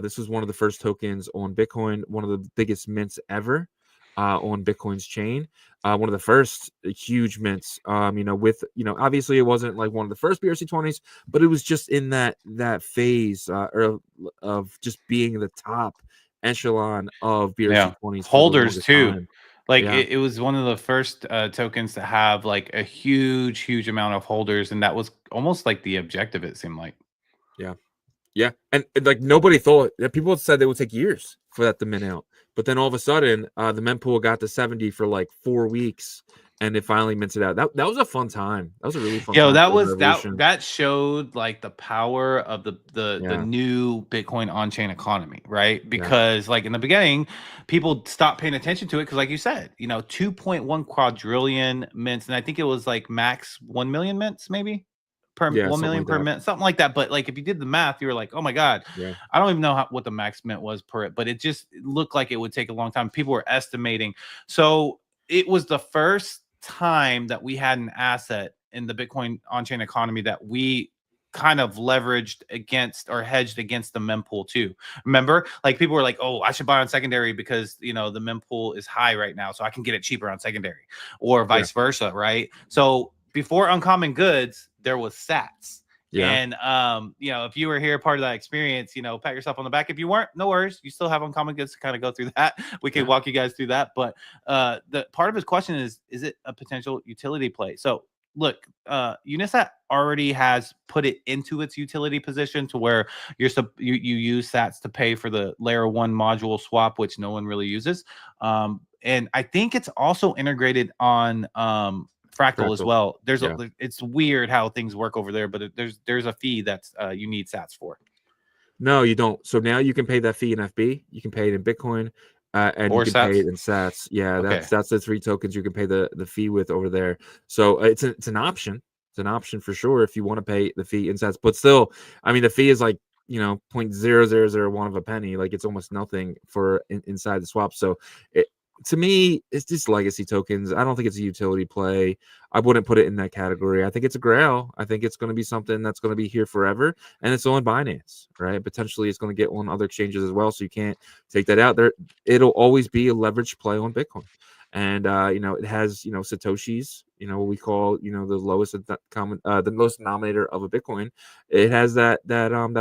This was one of the first tokens on Bitcoin, one of the biggest mints ever on Bitcoin's chain. One of the first huge mints, obviously it wasn't like one of the first BRC20s, but it was just in that phase of just being the top echelon of BRC20s. Holders too. Time. Like it was one of the first tokens to have like a huge amount of holders, and that was almost like the objective, it seemed like. Yeah, and like nobody thought that, people said they would take years for that to mint out, but then all of a sudden, the mint pool got to 70 for like 4 weeks, and it finally minted out. That was a fun time. That was a really fun. Yo, time that was that showed like the power of the new Bitcoin on-chain economy, right? Because like in the beginning, people stopped paying attention to it because, like you said, 2.1 quadrillion mints, and I think it was like max 1 million mints, maybe. Per 1 million per mint, something like that. But like if you did the math, you were like, oh my god, I don't even know what the max mint was per it, but it just looked like it would take a long time. People were estimating. So it was the first time that we had an asset in the Bitcoin on-chain economy that we kind of leveraged against or hedged against the mempool too. Remember, like people were like, oh, I should buy on secondary because the mempool is high right now, so I can get it cheaper on secondary, or vice versa, right? So before Uncommon Goods, there was sats. And if you were here part of that experience, pat yourself on the back. If you weren't, no worries, you still have Uncommon Goods to kind of go through that. We can walk you guys through that. But the part of his question is it a potential utility play? So look, Unisat already has put it into its utility position to where you use sats to pay for the layer 1 module swap, which no one really uses. And I think it's also integrated on Fractal as well. It's weird how things work over there, but there's a fee that's you need sats for. No, you don't. So now you can pay that fee in FB. You can pay it in Bitcoin, and you can pay it in sats. Yeah, that's the 3 tokens you can pay the fee with over there. So it's an option. It's an option for sure if you want to pay the fee in sats. But still, I mean, the fee is like 0.0001 of a penny. Like it's almost nothing for inside the swap. So to me, it's just legacy tokens. I don't think it's a utility play. I wouldn't put it in that category. I think it's a grail. I think it's going to be something that's going to be here forever, and it's on Binance, right? Potentially, it's going to get on other exchanges as well, so you can't take that out. It'll always be a leveraged play on Bitcoin, and it has satoshis. What we call the lowest common, the lowest denominator of a Bitcoin. It has that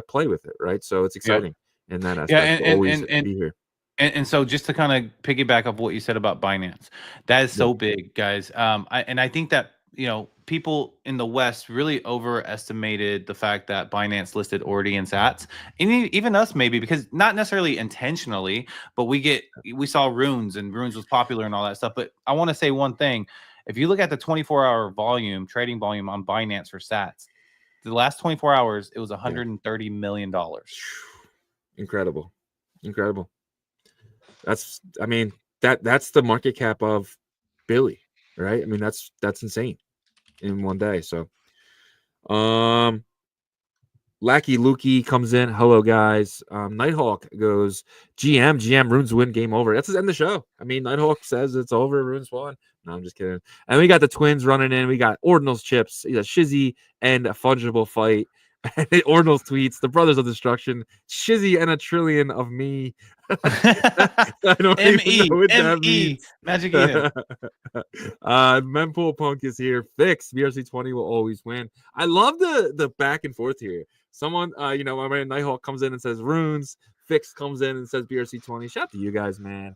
play with it, right? So it's exciting in that aspect. Yeah, and always be here. And so just to kind of piggyback off what you said about Binance, that is so big, guys. I think that, people in the West really overestimated the fact that Binance listed Ordi and sats, and even us maybe, because not necessarily intentionally, but we saw Runes, and Runes was popular and all that stuff. But I want to say one thing. If you look at the 24-hour trading volume on Binance for sats, the last 24 hours, it was $130 million. Incredible. I mean, that's the market cap of Billy, right? I mean, that's insane in one day. So, Lackey Lukey comes in. Hello, guys. Nighthawk goes, GM, Runes win, game over. That's the end of the show. I mean, Nighthawk says it's over. Runes won. No, I'm just kidding. And we got the twins running in. We got Ordinals chips, Shizzy and a Fungible fight. Ordinals tweets, the brothers of destruction, Shizzy and a trillion of me. I don't even know what that means. Magic Eden. Mempool Punk is here. Fix BRC20 will always win. I love the back and forth here. Someone, my man Nighthawk comes in and says Runes. Fix comes in and says BRC20. Shout out to you guys, man.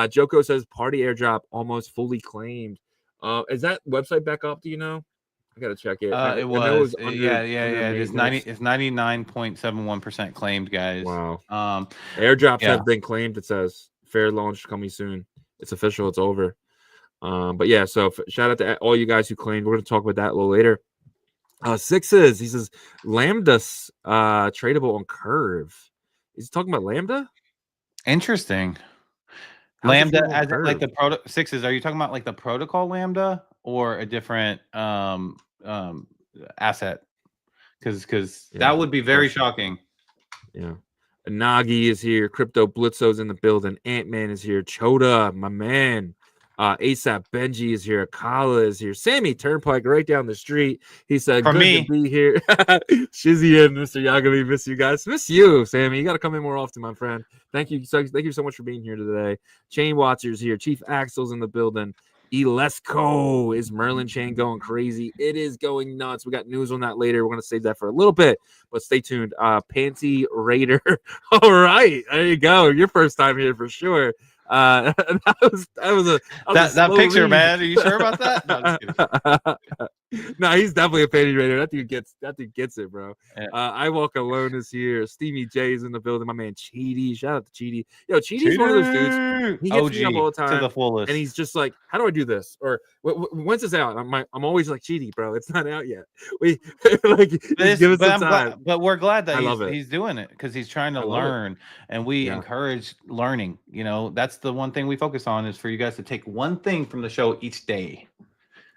Joko says party airdrop almost fully claimed. Is that website back up? Do you know? I gotta check it. It was. It's 99.71% claimed, guys. Wow. Airdrops have been claimed. It says fair launch coming soon. It's official. It's over. But yeah. So shout out to all you guys who claimed. We're gonna talk about that a little later. Sixes. He says Lambda's tradable on Curve. He's talking about Lambda. Interesting. Lambda as like the sixes. Are you talking about like the protocol Lambda or a different asset? Because that would be very shocking. Yeah. Nagi is here. Crypto Blitzo's in the building. Ant-Man is here. Choda, my man. ASAP Benji is here. Kala is here. Sammy Turnpike right down the street. He said, For good me. to be here. Shizzy and Mr. Yagobi, miss you guys. Miss you, Sammy. You got to come in more often, my friend. Thank you so much for being here today. Chain Watchers here. Chief Axel's in the building. Elesco is Merlin Chain going crazy. It is going nuts. We got news on that later. We're going to save that for a little bit, but stay tuned. Panty Raider. All right. There you go. Your first time here for sure. That was that picture, read. Man. Are you sure about that? No, no, he's definitely a Panty Raider. That dude gets it, bro. Yeah. I Walk Alone is here. Stevie J is in the building. My man Cheaty. Shout out to Cheaty. Yo, Cheaty's one of those dudes. He gets me up all the time to the fullest, and he's just like, "How do I do this?" Or when's this out? I'm always like, "Cheaty, bro, it's not out yet." We like give us some time. But we're glad that he's doing it because he's trying to learn, and we encourage learning. That's the one thing we focus on is for you guys to take one thing from the show each day.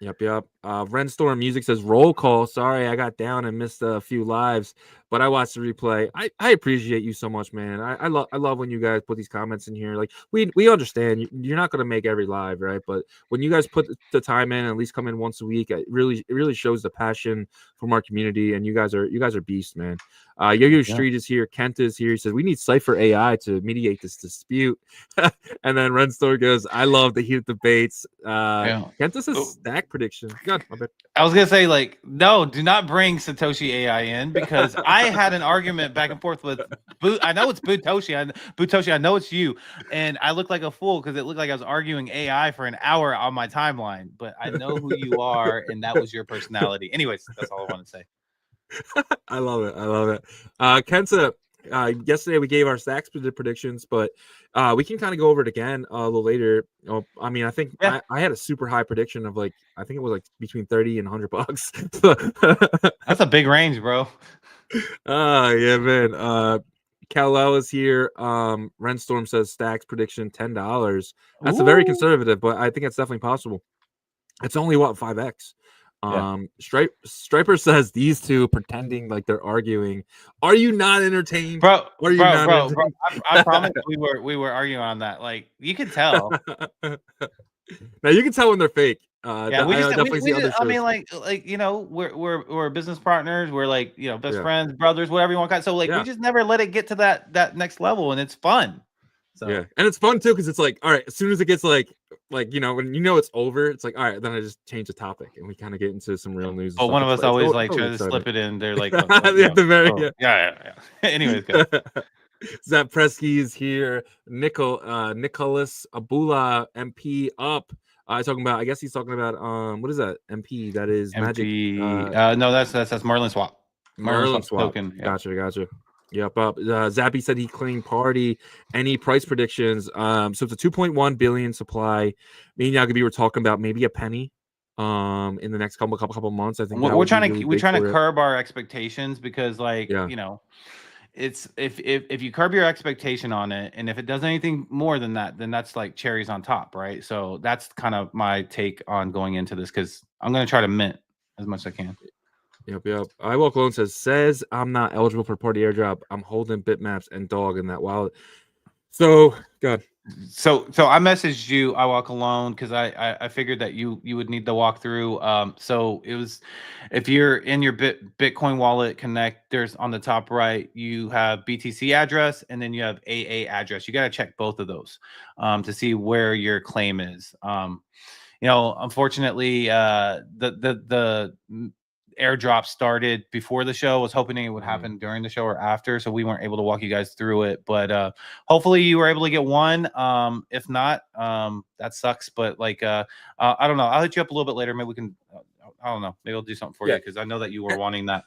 Yep. Renstorm Music says roll call. Sorry, I got down and missed a few lives, but I watched the replay. I appreciate you so much, man. I love when you guys put these comments in here. Like we understand you're not gonna make every live, right? But when you guys put the time in, at least come in once a week, it really shows the passion from our community. And you guys are beasts, man. Yo-Yo Street is here. Kent is here. He says we need Cypher AI to mediate this dispute. And then Renstorm goes, I love the heated debates. Kent is a stack prediction. God, my bad. I was gonna say, like, no, do not bring Satoshi AI in because I had an argument back and forth with I know it's Butoshi. I know it's you, and I looked like a fool because it looked like I was arguing AI for an hour on my timeline. But I know who you are, and that was your personality. Anyways, that's all I want to say. I love it. Kenza, yesterday we gave our stacks predictions, but we can kind of go over it again a little later. I mean, I think I had a super high prediction of I think it was like between 30 and $100. That's a big range, bro. Yeah, man. Kal-El is here. Renstorm says stacks prediction $10. That's a very conservative, but I think it's definitely possible. It's only 5x. Striper says these two pretending like they're arguing. Are you not entertained, bro? I promise we were arguing on that. Like you can tell. Now you can tell when they're fake. I mean, we're business partners. We're best friends, brothers, whatever you want. So we just never let it get to that next level, and it's fun. So. Yeah, and it's fun too because it's like, all right, as soon as it gets when it's over, it's like, all right, then I just change the topic and we kind of get into some real news. But one of us always try to slip it in. They're like, yeah. Anyways, go. Zap Presky is here. Nicholas Abula MP up. Talking about. I guess he's talking about what is that MP? That is MP, Magic. No, that's Merlin Swap. Merlin Swap token. Yeah. Gotcha. Yep. Zappy said he claimed party. Any price predictions? So it's a 2.1 billion supply. Me and Yagobi were talking about maybe a penny. In the next couple months. I think we're trying to curb our expectations because it's if you curb your expectation on it, and if it does anything more than that, then that's like cherries on top, right? So that's kind of my take on going into this, because I'm going to try to mint as much as I can. Yep. I Walk Alone says I'm not eligible for party airdrop. I'm holding bitmaps and dog in that wallet. So good. So I messaged you, I Walk Alone, because I figured that you would need the walkthrough. So it was, if you're in your Bitcoin wallet connect, there's on the top right, you have BTC address, and then you have AA address. You got to check both of those to see where your claim is. You know, unfortunately, the airdrop started before the show. I was hoping it would happen during the show or after, so we weren't able to walk you guys through it. But hopefully you were able to get one. If not, that sucks. But like, I don't know. I'll hit you up a little bit later. Maybe we can. I don't know. Maybe I'll do something for you, because I know that you were wanting that.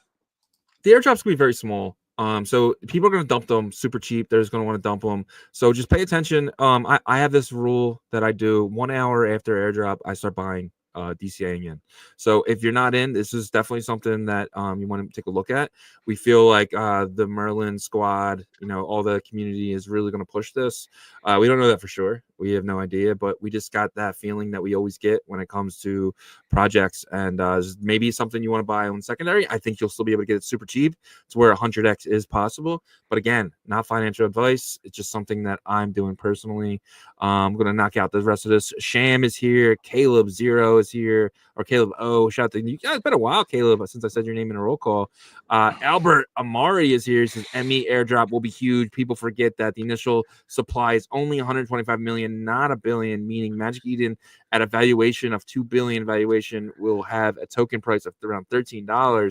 The airdrop's gonna be very small. So people are gonna dump them super cheap. They're just gonna want to dump them. So just pay attention. I have this rule that I do 1 hour after airdrop, I start buying DCAing in. So if you're not in, this is definitely something that you want to take a look at. We feel like the Merlin squad, you know, all the community is really going to push this. We don't know that for sure. We have no idea, but we just got that feeling that we always get when it comes to projects, and maybe something you want to buy on secondary. I think you'll still be able to get it super cheap. It's where 100x is possible. But again, not financial advice. It's just something that I'm doing personally. I'm going to knock out the rest of this. Sham is here. Caleb Zero is here, or Caleb O. Shout out to you. It's been a while, Caleb, since I said your name in a roll call. Albert Amari is here. He says ME airdrop will be huge. People forget that the initial supply is only 125 million, not a billion, meaning Magic Eden at a valuation of 2 billion valuation will have a token price of around $13. I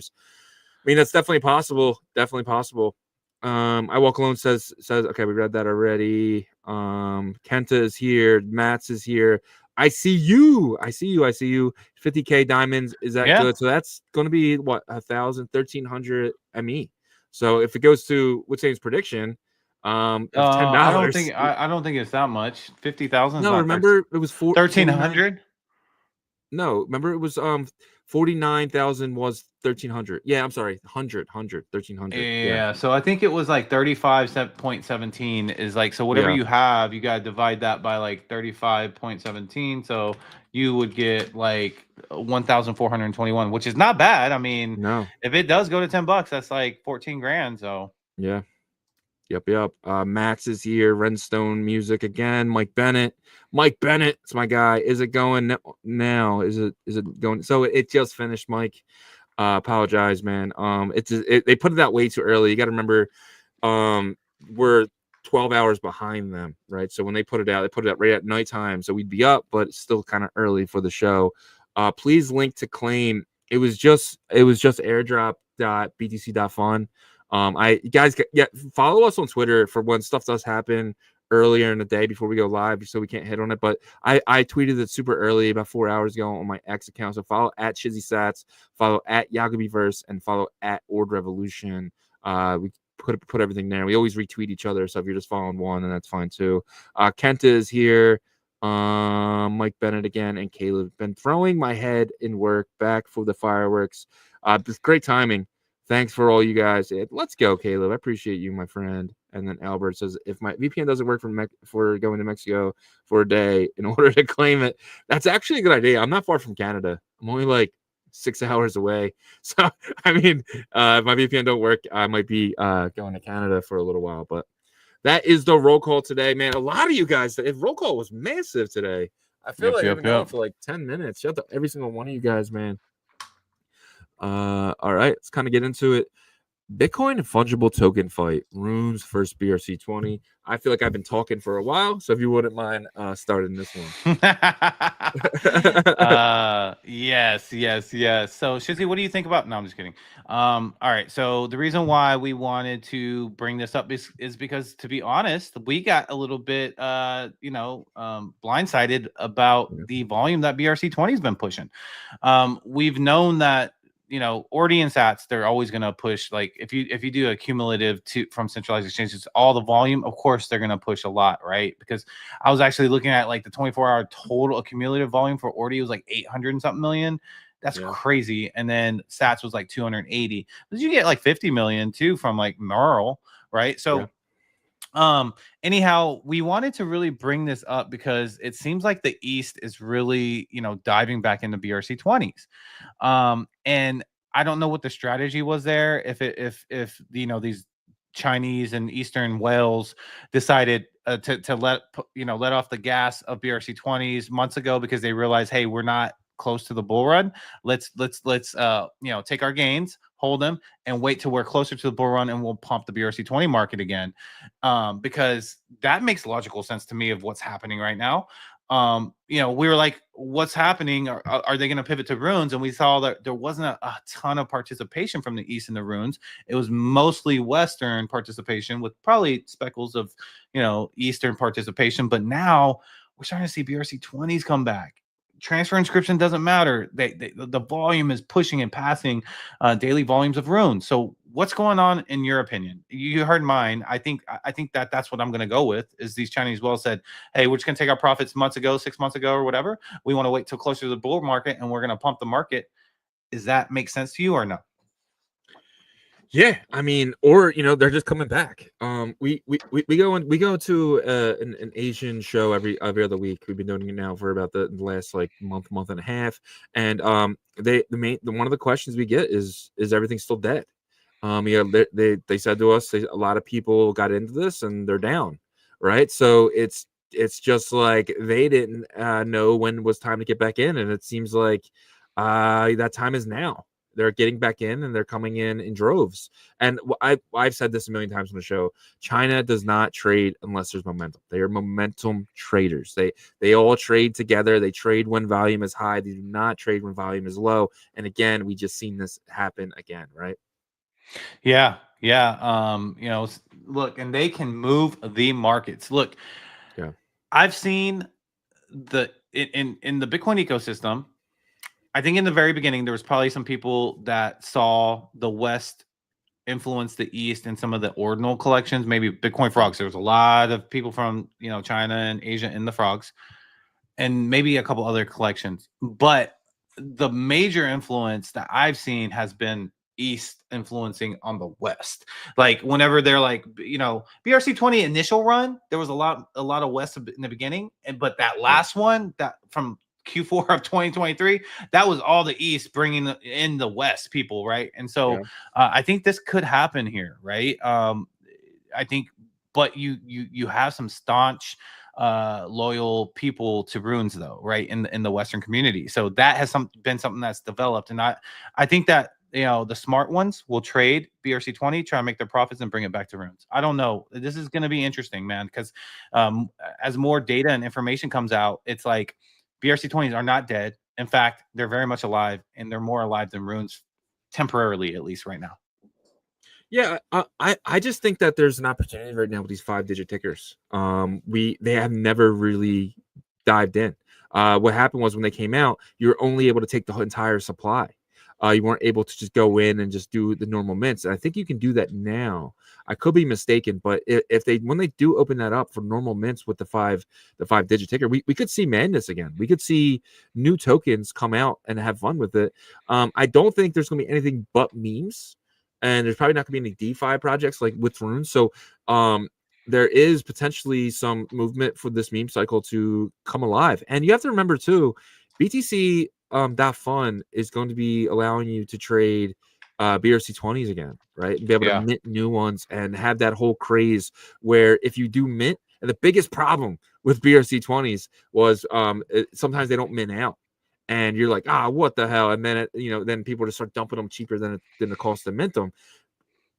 mean, that's definitely possible. Definitely possible. I Walk Alone says, okay, we read that already. Kenta is here. Mats is here. I see you. 50K diamonds. Is that good? So that's going to be what, 1,1300 ME. So if it goes to what's James' prediction, $10. I don't think it's that much. 50,000. No, remember it was 1,300. No, remember it was 49,000 was 1,300. Yeah, I'm sorry, 1,300. Yeah, so I think it was like 35.17 is like, so whatever you have, you got to divide that by like 35.17. So you would get like 1,421, which is not bad. I mean, no, if it does go to $10, that's like 14 grand. So yeah. Yep. Max is here. Renstone music again. Mike Bennett, it's my guy. Is it going now? Is it going? So it just finished, Mike. Apologize, man. They put it out way too early. You got to remember, we're 12 hours behind them, right? So when they put it out right at nighttime. So we'd be up, but it's still kind of early for the show. Please link to claim. It was just airdrop.btc.fun. You guys follow us on Twitter for when stuff does happen earlier in the day before we go live, so we can't hit on it. But I tweeted it super early about 4 hours ago on my X account. So follow at Shizzy Sats, follow at Yagobi Verse, and follow at Ordinal Revolution. We put everything there. We always retweet each other, so if you're just following one, then that's fine too. Kenta is here. Mike Bennett again, and Caleb. Been throwing my head in work back for the fireworks. It's great timing. Thanks for all you guys. Let's go, Caleb. I appreciate you, my friend. And then Albert says, if my VPN doesn't work for going to Mexico for a day in order to claim it, that's actually a good idea. I'm not far from Canada. I'm only like 6 hours away. So, I mean, if my VPN don't work, I might be going to Canada for a little while. But that is the roll call today, man. A lot of you guys, the roll call was massive today. I feel like I've been going for like 10 minutes. Shout out to every single one of you guys, man. All right, let's kind of get into it. Bitcoin fungible token fight, Runes versus BRC20. I feel like I've been talking for a while, so if you wouldn't mind starting this one. Yes. So Shizzy, what do you think about? No, I'm just kidding. All right. So the reason why we wanted to bring this up is because, to be honest, we got a little bit blindsided about the volume that BRC20 has been pushing. We've known that, Ordi and Sats, they're always going to push. Like if you do a cumulative from centralized exchanges, all the volume, of course, they're going to push a lot, right? Because I was actually looking at like the 24-hour total accumulative volume for Ordi was like 800 and something million. That's crazy. And then Sats was like 280. But you get like 50 million too from like Merle, right? So anyhow, we wanted to really bring this up because it seems like the East is really, diving back into BRC20s. And I don't know what the strategy was there. If these Chinese and Eastern whales decided to let off the gas of BRC20s months ago because they realized, hey, we're not close to the bull run. Let's take our gains, hold them, and wait till we're closer to the bull run, and we'll pump the BRC20 market again, because that makes logical sense to me of what's happening right now. We were like, what's happening? Are they going to pivot to runes? And we saw that there wasn't a ton of participation from the East in the runes. It was mostly Western participation with probably speckles of, Eastern participation. But now we're starting to see BRC20s come back. Transfer inscription doesn't matter. The volume is pushing and passing daily volumes of runes. So what's going on in your opinion? You heard mine. I think that's what I'm going to go with. Is these Chinese well said, hey, we're just going to take our profits months ago, 6 months ago, or whatever. We want to wait till closer to the bull market, and we're going to pump the market. Does that make sense to you or no? Yeah, I mean, or they're just coming back. We go to an Asian show every other week. We've been doing it now for about the last like month and a half, and one of the questions we get is everything still dead? They said to us a lot of people got into this and they're down, right? So it's just like they didn't know when it was time to get back in, and it seems like that time is now. They're getting back in and they're coming in droves. And I've said this a million times on the show. China does not trade unless there's momentum. They are momentum traders. They all trade together. They trade when volume is high. They do not trade when volume is low. And again, we just seen this happen again, right? Yeah. Look, and they can move the markets. Look, yeah, I've seen in the Bitcoin ecosystem. I think in the very beginning, there was probably some people that saw the West influence the East in some of the ordinal collections, maybe Bitcoin frogs. There was a lot of people from, China and Asia in the frogs, and maybe a couple other collections. But the major influence that I've seen has been East influencing on the West. Like whenever they're like, BRC20 initial run, there was a lot of West in the beginning. But that last one, that from Q4 of 2023, that was all the East bringing in the West people, right? And so I think this could happen here, right? I think, but you have some staunch loyal people to runes though, right, in the Western community. So that has been something that's developed, and I think that the smart ones will trade BRC20, try and make their profits and bring it back to runes. I don't know. This is going to be interesting, man, because as more data and information comes out, it's like BRC20s are not dead. In fact, they're very much alive, and they're more alive than runes, temporarily, at least right now. Yeah, I just think that there's an opportunity right now with these 5-digit tickers. They have never really dived in. What happened was when they came out, you were only able to take the entire supply. You weren't able to just go in and just do the normal mints. And I think you can do that now. I could be mistaken, but when they do open that up for normal mints with the 5-digit ticker, we could see madness again. We could see new tokens come out and have fun with it. I don't think there's going to be anything but memes, and there's probably not going to be any DeFi projects like with runes. So there is potentially some movement for this meme cycle to come alive. And you have to remember too, BTC.fun is going to be allowing you to trade BRC20s again, right? And be able to mint new ones and have that whole craze where if you do mint, and the biggest problem with BRC20s was sometimes they don't mint out. And you're like, what the hell? And then then people just start dumping them cheaper than the cost to mint them.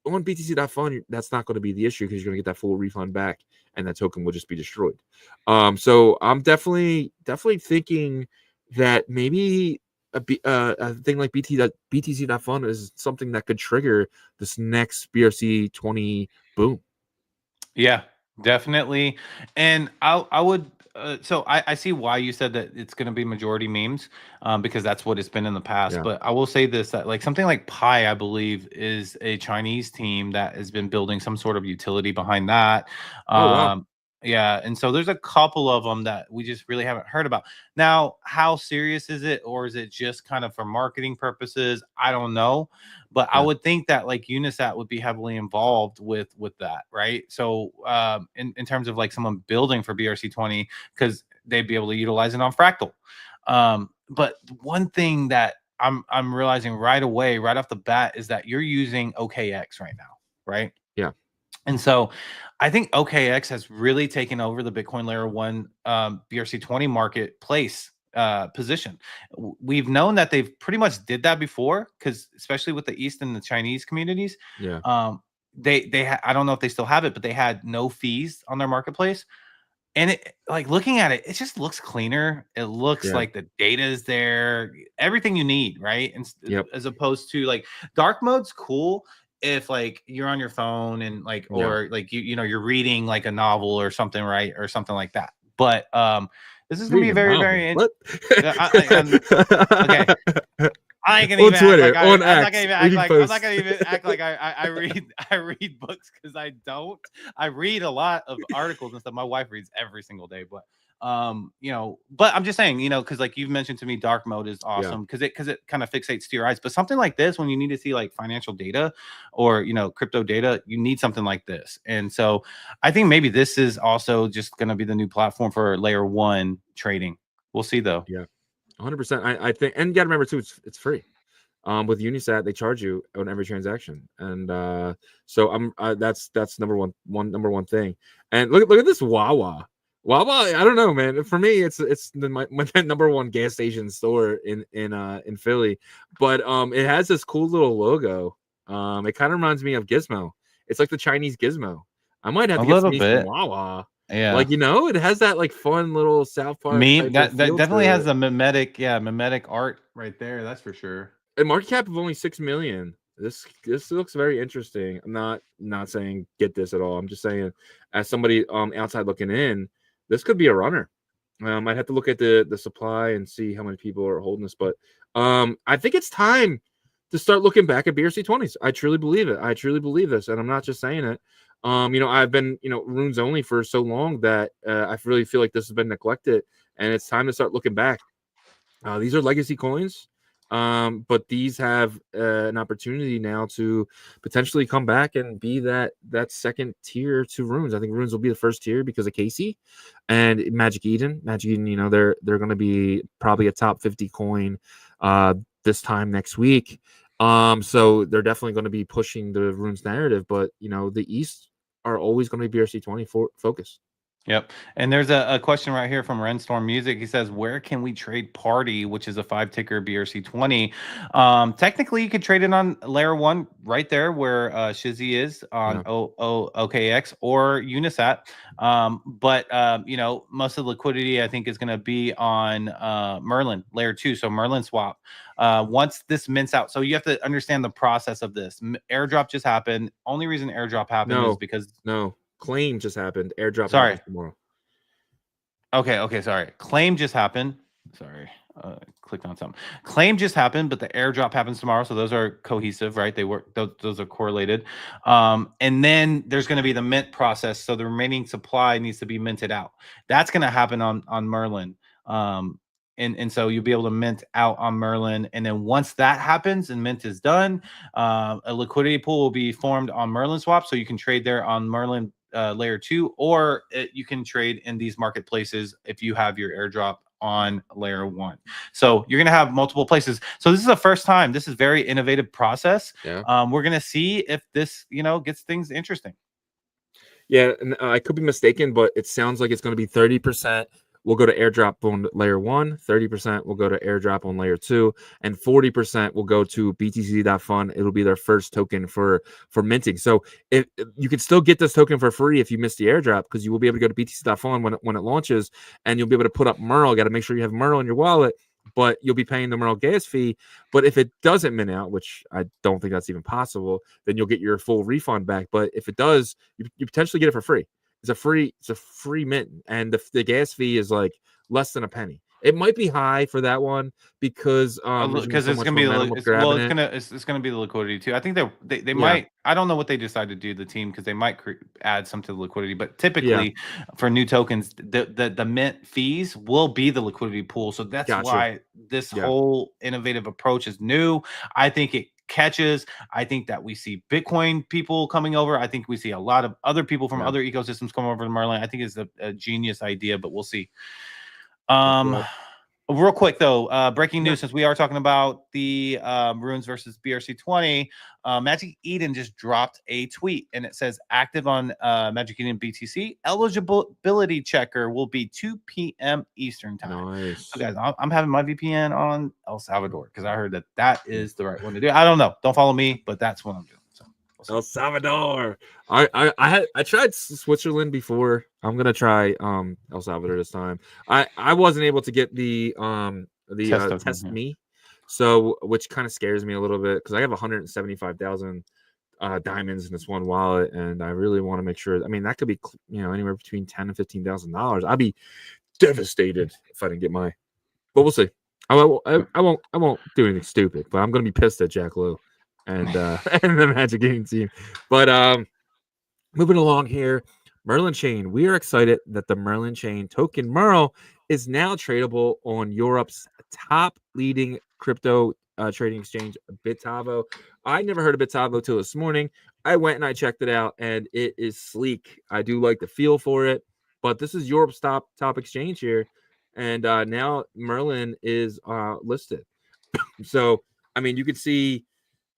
On BTC.fun, that's not going to be the issue because you're going to get that full refund back, and that token will just be destroyed. So I'm definitely thinking that maybe a thing like BTC.fun is something that could trigger this next BRC20 boom. Yeah, definitely. And I would. So I see why you said that it's going to be majority memes, because that's what it's been in the past. Yeah. But I will say this, that like something like Pi, I believe, is a Chinese team that has been building some sort of utility behind that. Wow. Yeah, and so there's a couple of them that we just really haven't heard about. Now, how serious is it, or is it just kind of for marketing purposes? I don't know, but I Yeah. would think that like Unisat would be heavily involved with that, right? So, in terms of like someone building for BRC20, because they'd be able to utilize it on Fractal. But one thing that I'm realizing right away, right off the bat, is that you're using OKX right now, right? Yeah. And so I think OKX has really taken over the Bitcoin layer one BRC20 marketplace position. We've known that they've pretty much did that before, because especially with the East and the Chinese communities, Yeah. I don't know if they still have it, but they had no fees on their marketplace. And it, like, looking at it, it just looks cleaner. It looks Yeah. like the data is there, everything you need, right? And Yep. as opposed to like dark mode's cool if like you're on your phone and like, Yeah. or like you know you're reading like a novel or something, right, or something like that. But this is gonna be Reading a very novel. What? okay. I ain't gonna On even Twitter, act like on I'm not X, gonna even act reading like I'm not posts. gonna even act like I read I read books, because I don't. I read a lot of articles and stuff. My wife reads every single day, but you know, but I'm just saying, you know, because like you've mentioned to me, dark mode is awesome because it kind of fixates to your eyes. But something like this, when you need to see like financial data or you know crypto data, you need something like this. And so I think maybe this is also just gonna be the new platform for layer one trading. We'll see though. Yeah, 100%. I think, and you got to remember too, it's free. With Unisat, they charge you on every transaction, and so that's number one thing. And look at this Wawa. I don't know, man. For me, it's my number one gas station store in Philly, but it has this cool little logo. It kind of reminds me of Gizmo. It's like the Chinese Gizmo. I might have A to get little some bit. Wawa. Yeah. Like, you know, it has that like fun little South Park Meme type of that feel definitely to has it. the mimetic art right there. That's for sure. A market cap of only 6 million. This looks very interesting. I'm not saying get this at all. I'm just saying, as somebody outside looking in, this could be a runner. I'd have to look at the supply and see how many people are holding this, but I think it's time to start looking back at BRC20s. I truly believe it. I truly believe this, and I'm not just saying it. You know, I've been runes only for so long that I really feel like this has been neglected, and it's time to start looking back. These are legacy coins, but these have an opportunity now to potentially come back and be that second tier to runes. I think runes will be the first tier because of Casey and Magic Eden. Magic Eden, you know, they're going to be probably a top 50 coin this time next week. So they're definitely going to be pushing the runes narrative, but you know, the East are always going to be BRC20 focus. Yep. And there's a question right here from Renstorm Music. He says, where can we trade Party, which is a 5-ticker BRC20? Technically, you could trade it on layer one right there where Shizzy is on OKX or Unisat. But you know, most of the liquidity, I think, is going to be on Merlin, layer two. So Merlin swap. Once this mints out, so you have to understand the process of this. Airdrop just happened. Only reason airdrop happened is because Claim just happened. Airdrop happens tomorrow. Okay, sorry. Claim just happened. Sorry, clicked on something. Claim just happened, but the airdrop happens tomorrow. So those are cohesive, right? They work. Those are correlated. And then there's going to be the mint process. So the remaining supply needs to be minted out. That's going to happen on Merlin. And so you'll be able to mint out on Merlin. And then once that happens and mint is done, a liquidity pool will be formed on Merlin swap. So you can trade there on Merlin layer two, or you can trade in these marketplaces if you have your airdrop on layer one. So you're going to have multiple places. So this is the first time. This is very innovative process. Yeah. We're going to see if this, gets things interesting. Yeah, and I could be mistaken, but it sounds like it's going to be 30% will go to airdrop on layer one, 30% will go to airdrop on layer two, and 40% will go to BTC.fun. It'll be their first token for minting. So if you can still get this token for free if you miss the airdrop, because you will be able to go to BTC.fun when it launches, and you'll be able to put up Merle. Got to make sure you have Merle in your wallet, but you'll be paying the Merle gas fee. But if it doesn't mint out, which I don't think that's even possible, then you'll get your full refund back. But if it does, you potentially get it for free. It's a free mint, and the gas fee is like less than a penny. It might be high for that one because there's gonna be so it's much gonna be momentum with grabbing it. it's gonna be the liquidity too. I think they Yeah, might. I don't know what they decide to do the team because they might add some to the liquidity. But yeah, typically for new tokens, the mint fees will be the liquidity pool. So that's gotcha. why this Yeah, whole innovative approach is new. I think it catches. I think that we see Bitcoin people coming over. I think we see a lot of other people from yeah. other ecosystems come over to Merlin. I think it's a genius idea, but we'll see. Yep, Um, yep. Real quick though, breaking Yeah. news since we are talking about the Runes versus BRC20, Magic Eden just dropped a tweet and it says active on Magic Eden BTC. Eligibility checker will be 2 p.m. Eastern time. So Nice. guys, I'm having my VPN on El Salvador because I heard that is the right one to do. I don't know. Don't follow me, but that's what I'm doing. So we'll see. El Salvador. I tried Switzerland before. I'm gonna try El Salvador this time. I wasn't able to get the Test token, test yeah. me, so which kind of scares me a little bit because I have 175,000 diamonds in this one wallet, and I really want to make sure. I mean, that could be anywhere between $10,000 and $15,000. I'd be devastated if I didn't get my. But we'll see. I won't do anything stupid, but I'm gonna be pissed at Jack Lowe and and the Magic Gaming team. But moving along here, Merlin Chain. We are excited that the Merlin Chain token Merl is now tradable on Europe's top leading crypto trading exchange, Bitavo. I never heard of Bitavo till this morning. I went and I checked it out, and it is sleek. I do like the feel for it, but this is Europe's top exchange here, and now Merlin is listed. So I mean, you can see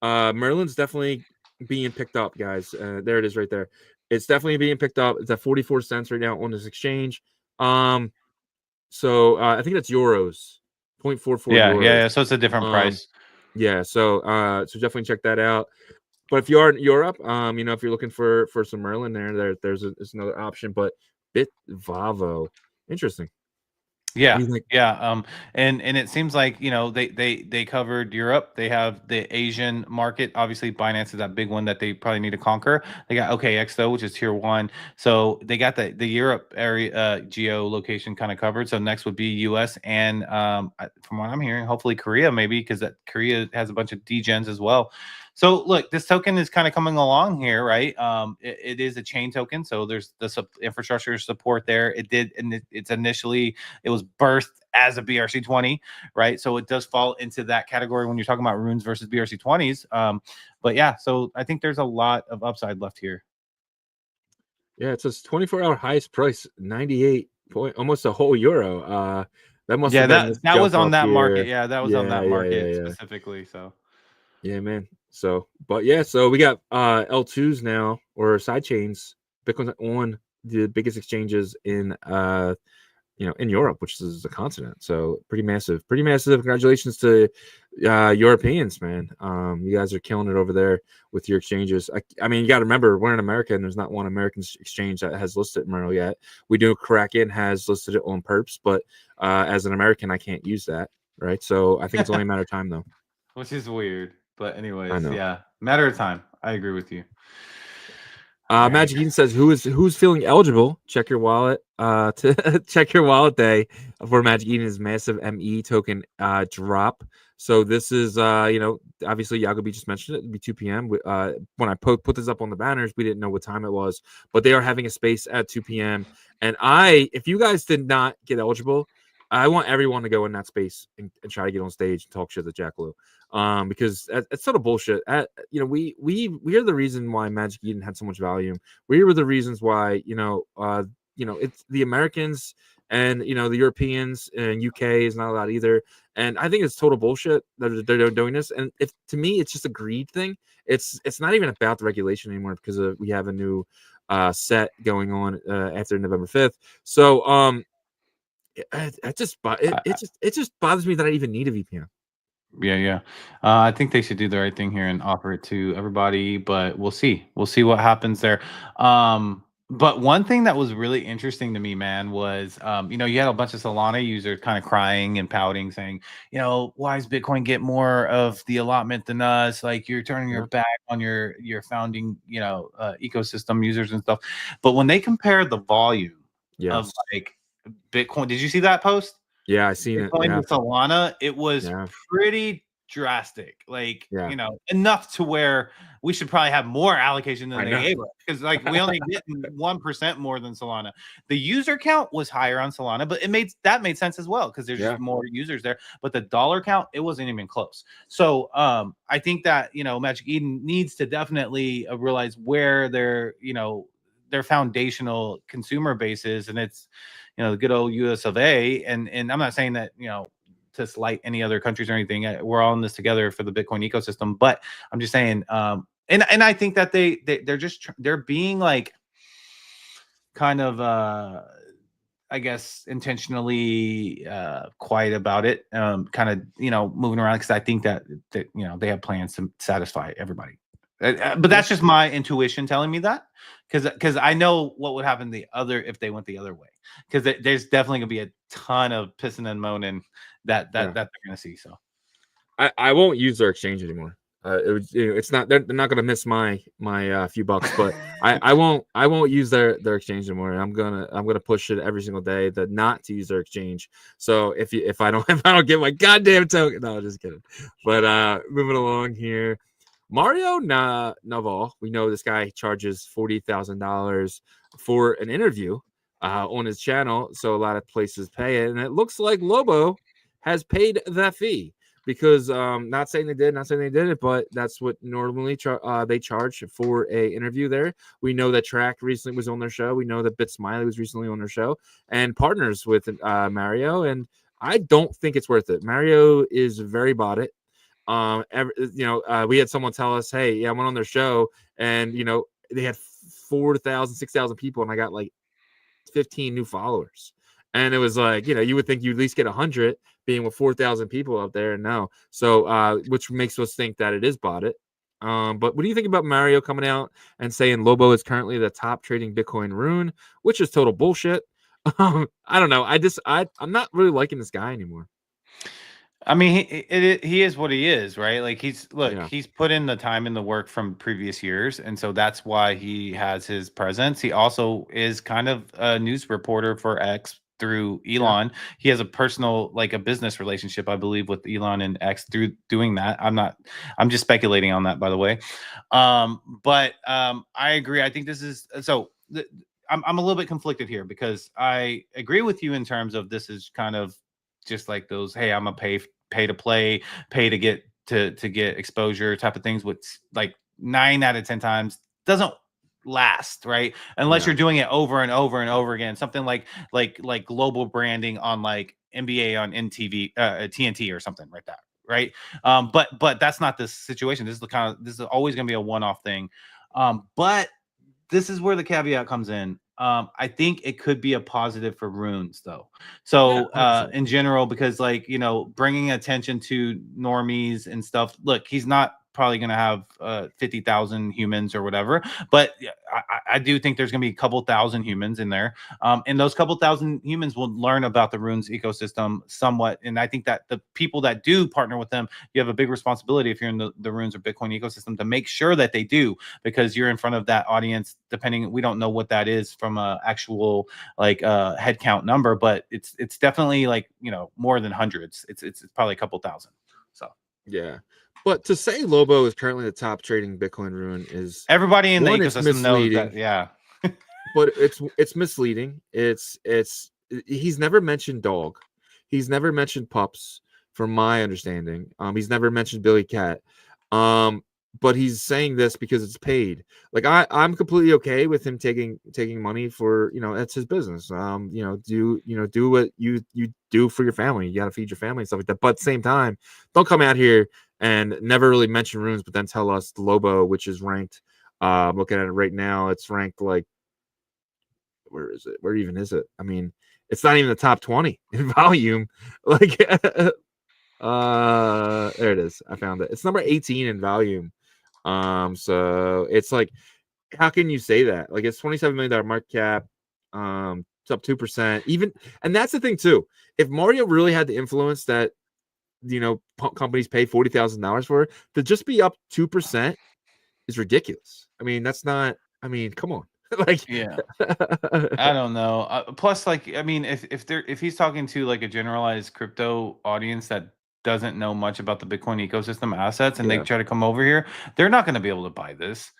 Merlin's definitely being picked up, guys. There it is right there. It's definitely being picked up. It's at 44 cents right now on this exchange. So I think that's euros, 0.44 euros. Yeah. So it's a different price. Yeah, so definitely check that out. But if you are in Europe, if you're looking for some Merlin there's another option. But Bitvavo, interesting. Yeah, What do you think? yeah. And it seems like they covered Europe. They have the Asian market. Obviously, Binance is that big one that they probably need to conquer. They got OKX though, which is tier 1. So they got the Europe area geolocation kind of covered. So next would be US and from what I'm hearing, hopefully Korea maybe because that Korea has a bunch of degens as well. So look, this token is kind of coming along here, right? It is a chain token, so there's the infrastructure support there. It's initially it was birthed as a BRC20, right? So it does fall into that category when you're talking about runes versus BRC20s. But yeah, so I think there's a lot of upside left here. Yeah, it says 24-hour highest price, 98 point, almost a whole euro. That must have been this that was jump on up that here. market. Yeah, that was on that market Yeah. specifically. So Yeah, man. So, but yeah, so we got L2s now or side chains. Bitcoin's on the biggest exchanges in in Europe, which is the continent. So pretty massive. Congratulations to Europeans, man. You guys are killing it over there with your exchanges. I mean, you got to remember we're in America, and there's not one American exchange that has listed Merl yet. We do. Kraken has listed it on Perps, but as an American, I can't use that, right? So I think it's only a matter of time, though. which is weird. But I anyways, know. yeah, matter of time. I agree with you. Right. Magic Eden says, "Who's feeling eligible? Check your wallet. To check your wallet day for Magic Eden's massive ME token drop. So this is obviously Yagobi just mentioned it. It'll be 2 p.m. When I put this up on the banners, we didn't know what time it was, but they are having a space at 2 p.m. And if you guys did not get eligible, I want everyone to go in that space and try to get on stage and talk shit to Jack Lowe. Because it's sort of bullshit. We are the reason why Magic Eden had so much value. We were the reasons why it's the Americans and the Europeans and UK is not allowed either. And I think it's total bullshit that they're doing this. And if to me, it's just a greed thing. It's not even about the regulation anymore because we have a new set going on after November 5th. So it just bothers me that I even need a VPN. Yeah. I think they should do the right thing here and offer it to everybody, but we'll see. We'll see what happens there. But one thing that was really interesting to me, man, was you had a bunch of Solana users kind of crying and pouting, saying, why does Bitcoin get more of the allotment than us? Like you're turning your back on your founding, ecosystem users and stuff. But when they compare the volume of like Bitcoin, did you see that post? Yeah, I seen it. Bitcoin Yeah, to Solana, it was yeah, pretty drastic. Like, yeah. you know, enough to where we should probably have more allocation than I they know. gave us. Because like we only get 1% more than Solana. The user count was higher on Solana, but it made sense as well because there's Yeah. just more users there. But the dollar count, it wasn't even close. So I think that, you know, Magic Eden needs to definitely realize where their, you know, their foundational consumer base is, and it's, you know, the good old US of A. And I'm not saying that, you know, to slight any other countries or anything. We're all in this together for the Bitcoin ecosystem. But I'm just saying, and I think that they're being like kind of I guess intentionally quiet about it, kind of, you know, moving around because I think that you know, they have plans to satisfy everybody. But that's just my intuition telling me that, because I know what would happen if they went the other way, because there's definitely gonna be a ton of pissing and moaning that Yeah. they're gonna see. So I won't use their exchange anymore. It's not, they're not gonna miss my few bucks, but I won't use their exchange anymore. I'm gonna push it every single day that not to use their exchange. So if I don't get my goddamn token, no, just kidding. But moving along here, Mario Naval, we know this guy charges $40,000 for an interview on his channel, so a lot of places pay it, and it looks like Lobo has paid that fee. Because not saying they did, not saying they did it, but that's what normally they charge for a interview there. We know that Track recently was on their show. We know that Bit Smiley was recently on their show and partners with Mario. And I don't think it's worth it. Mario is very bought it. We had someone tell us, hey, yeah, I went on their show and, you know, they had 4,000, 6,000 people, and I got like 15 new followers. And it was like, you know, you would think you'd at least get 100 being with 4,000 people out there. And no. So, which makes us think that it is bought it. But what do you think about Mario coming out and saying Lobo is currently the top trading Bitcoin rune, which is total bullshit? I don't know. I'm not really liking this guy anymore. I mean, he is what he is, right? Like Yeah. he's put in the time and the work from previous years, and so that's why he has his presence. He also is kind of a news reporter for X through Elon. He has a personal, like a business relationship, I believe, with Elon and X through doing that. I'm just speculating on that, by the way. But I agree. I think this is so. I'm a little bit conflicted here because I agree with you in terms of this is kind of just like those, hey, I'm gonna pay to play, pay to get exposure type of things, which like 9 out of 10 times doesn't last, right? Unless you're doing it over and over and over again. Something like global branding on like NBA on NTV, TNT or something like that, right? But that's not the situation. This is always gonna be a one-off thing. But this is where the caveat comes in. I think it could be a positive for runes though. So in general, because like, you know, bringing attention to normies and stuff. Look, he's not probably going to have 50,000 humans or whatever, but I do think there's going to be a couple thousand humans in there. And those couple thousand humans will learn about the runes ecosystem somewhat. And I think that the people that do partner with them, you have a big responsibility if you're in the runes or Bitcoin ecosystem to make sure that they do, because you're in front of that audience. Depending, we don't know what that is from a actual like head count number, but it's definitely like, you know, more than hundreds. It's probably a couple thousand. So Yeah. But to say Lobo is currently the top trading Bitcoin rune is everybody in the one, it's ecosystem knows that. misleading. Yeah. But it's misleading. He's never mentioned dog. He's never mentioned pups, from my understanding. He's never mentioned Billy Cat. But he's saying this because it's paid. Like I'm completely okay with him taking money for, you know, that's his business. Do what you do for your family. You got to feed your family and stuff like that. But at the same time, don't come out here and never really mention runes, but then tell us the Lobo, which is ranked. Looking at it right now, it's ranked like, where is it? Where even is it? I mean, it's not even the top 20 in volume. Like, there it is. I found it. It's number 18 in volume. So it's like, how can you say that? Like, it's $27 million market cap. It's up 2%. Even, and that's the thing too. If Mario really had the influence that, you know, companies pay $40,000 for it, to just be up 2% is ridiculous. I mean, that's not. I mean, come on. Like, Yeah. I don't know. Plus, like, I mean, if he's talking to like a generalized crypto audience that doesn't know much about the Bitcoin ecosystem assets, and they yeah, try to come over here, they're not going to be able to buy this.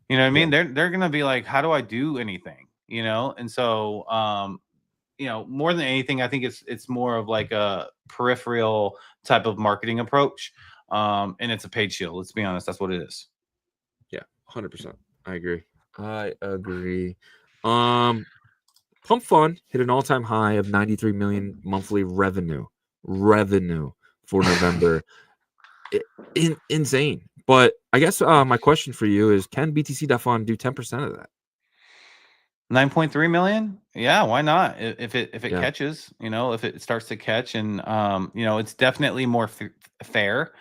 You know what I yeah, mean? They're going to be like, how do I do anything? You know, and so you know, more than anything, I think it's more of like a peripheral type of marketing approach, and it's a paid shield. Let's be honest, that's what it is. yeah, 100%. I agree. I agree. Pump Fun hit an all-time high of 93 million monthly revenue for November. Insane. But I guess my question for you is, can BTC.fun do 10% of that? 9.3 million? Yeah, why not? If it Yeah, catches, you know, if it starts to catch, and you know, it's definitely more fair,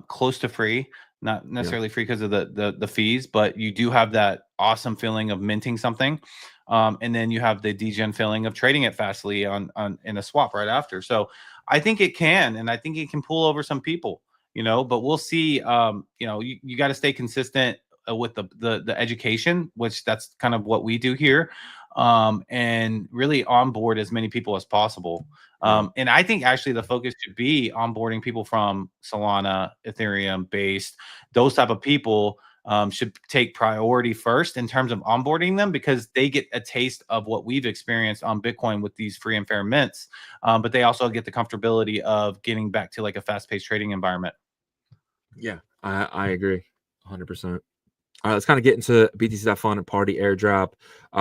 close to free, not yeah, necessarily free because of the fees, but you do have that awesome feeling of minting something. And then you have the degen feeling of trading it fastly on in a swap right after. So I think it can, and I think it can pull over some people, you know, but we'll see. You know, you got to stay consistent with the education, which that's kind of what we do here, and really onboard as many people as possible. yeah, And I think actually the focus should be onboarding people from Solana, Ethereum based, those type of people. Should take priority first in terms of onboarding them, because they get a taste of what we've experienced on Bitcoin with these free and fair mints. But they also get the comfortability of getting back to like a fast-paced trading environment. yeah. I agree 100%. All right, let's kind of get into BTC.fun and party airdrop.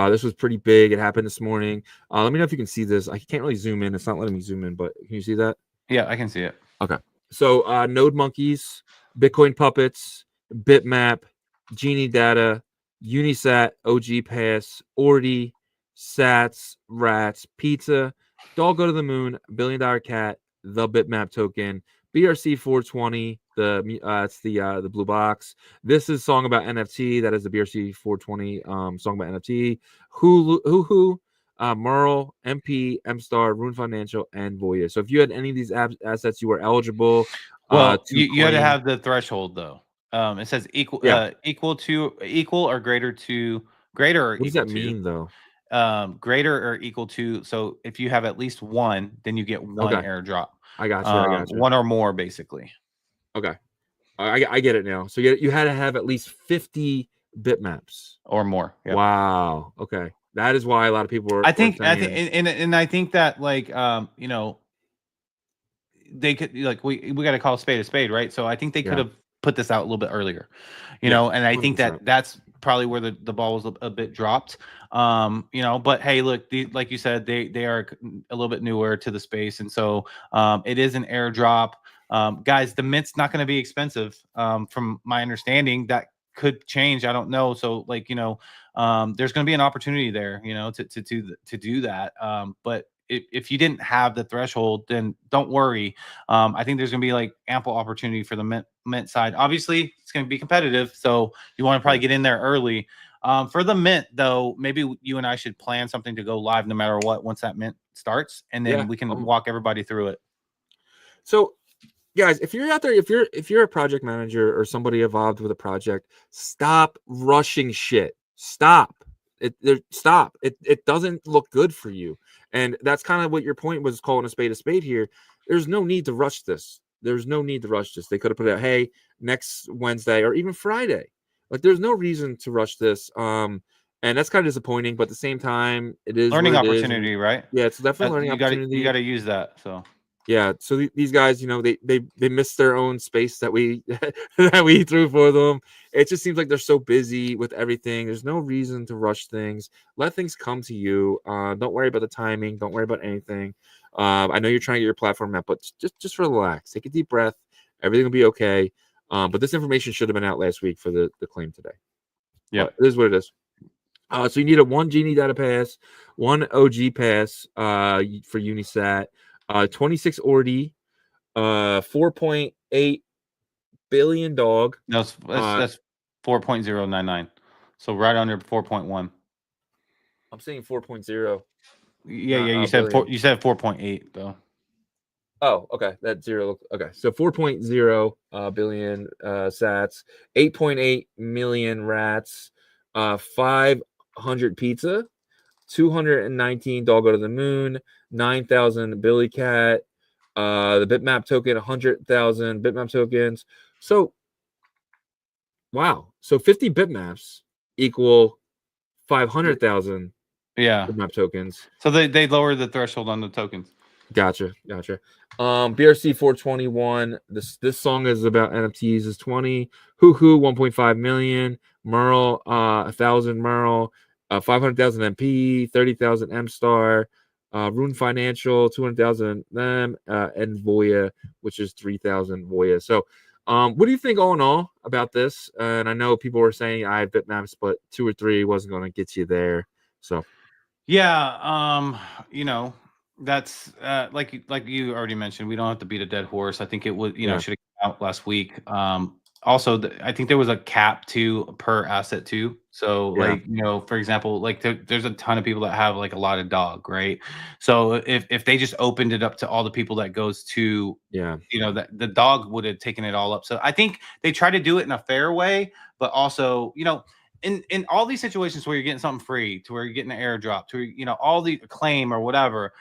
This was pretty big. It happened this morning. Let me know if you can see this. I can't really zoom in. It's not letting me zoom in, but can you see that? Yeah, I can see it. Okay. So Node Monkeys, Bitcoin Puppets, Bitmap, Genie Data, Unisat, OG Pass, Ordi, Sats, Rats, Pizza, Dog Go to the Moon, $1 Billion Cat, the Bitmap token, BRC420, it's the blue box. This is song about NFT. That is the BRC420 song about NFT. Hoo, Merle, MP, MStar, Rune Financial, and Voya. So if you had any of these assets, you were eligible Well, to you had to claim. have the threshold though. It says Yeah. equal or greater or What does equal that to, mean, though? greater or equal to. So if you have at least one, then you get one Okay. airdrop. I got you. One or more, basically, Okay. I get it now. So you had to have at least 50 bitmaps. or more. Yep. Wow. Okay. That is why a lot of people were I think, saying, and I think that like, you know, they could, like, we got to call a spade, right? So I think they could yeah, have put this out a little bit earlier, you yeah, know, and I think 100%. that's probably where the ball was a bit dropped. You know, but hey, look, like you said, they are a little bit newer to the space, and so it is an airdrop. Guys, the mint's not going to be expensive. From my understanding, that could change. I don't know. So, like, you know, there's going to be an opportunity there, you know, to do that. But if you didn't have the threshold, then don't worry. I think there's going to be like ample opportunity for the mint side. Obviously, it's going to be competitive, so you want to probably Yeah. get in there early. For the mint, though, maybe you and I should plan something to go live no matter what once that mint starts, and then Yeah. we can walk everybody through it. So guys, if you're out there, if you're a project manager or somebody involved with a project, stop rushing shit. Stop. Stop. It doesn't look good for you. And that's kind of what your point was, calling a spade here. There's no need to rush this. There's no need to rush this. They could have put out, hey, next Wednesday or even Friday. Like, there's no reason to rush this. And that's kind of disappointing, but at the same time, it is Learning what it is. opportunity, And right? yeah, it's definitely a learning You opportunity. got to use that. So Yeah, so these guys, you know, they missed their own space that we that we threw for them. It just seems like they're so busy with everything. There's no reason to rush things. Let things come to you. Don't worry about the timing. Don't worry about anything. I know you're trying to get your platform out, but just relax. Take a deep breath. Everything will be okay. But this information should have been out last week for the claim today. yeah, But it is what it is. So you need a 1 Genie data pass, 1 OG pass for Unisat, 26 Ordi, 4.8 billion dog. no, that's 4.099. So right under 4.1. I'm saying 4.0, Yeah, not yeah. billion. You said 4.8 though. Oh, okay. That zero. Okay. So 4.0 billion sats, 8.8 million rats, 5 100 pizza, 219 dog go to the moon, 9,000 Billy Cat, the bitmap token, 100,000 bitmap tokens. So wow, so 50 bitmaps equal 500,000 Yeah. bitmap tokens. So they lowered the threshold on the tokens. Gotcha. BRC 421. This song is about NFTs. Is 20. Hoo 1.5 million. Merle 1,000 Merle. 500,000 MP. 30,000 M Star. Rune Financial 200,000 them. And Voya, which is 3,000 Voya. So, what do you think all in all about this? And I know people were saying I have bitmaps, but 2 or 3 wasn't going to get you there. So Yeah, you know, that's like you already mentioned, we don't have to beat a dead horse. I think it would, yeah, should have come out last week. Also, I think there was a cap too per asset too. So, yeah, like, for example, like there's a ton of people that have like a lot of dog, right? So if they just opened it up to all the people that goes to, yeah, that the dog would have taken it all up. So I think they try to do it in a fair way, but also, in all these situations where you're getting something free, to where you're getting an airdrop, to all the claim or whatever,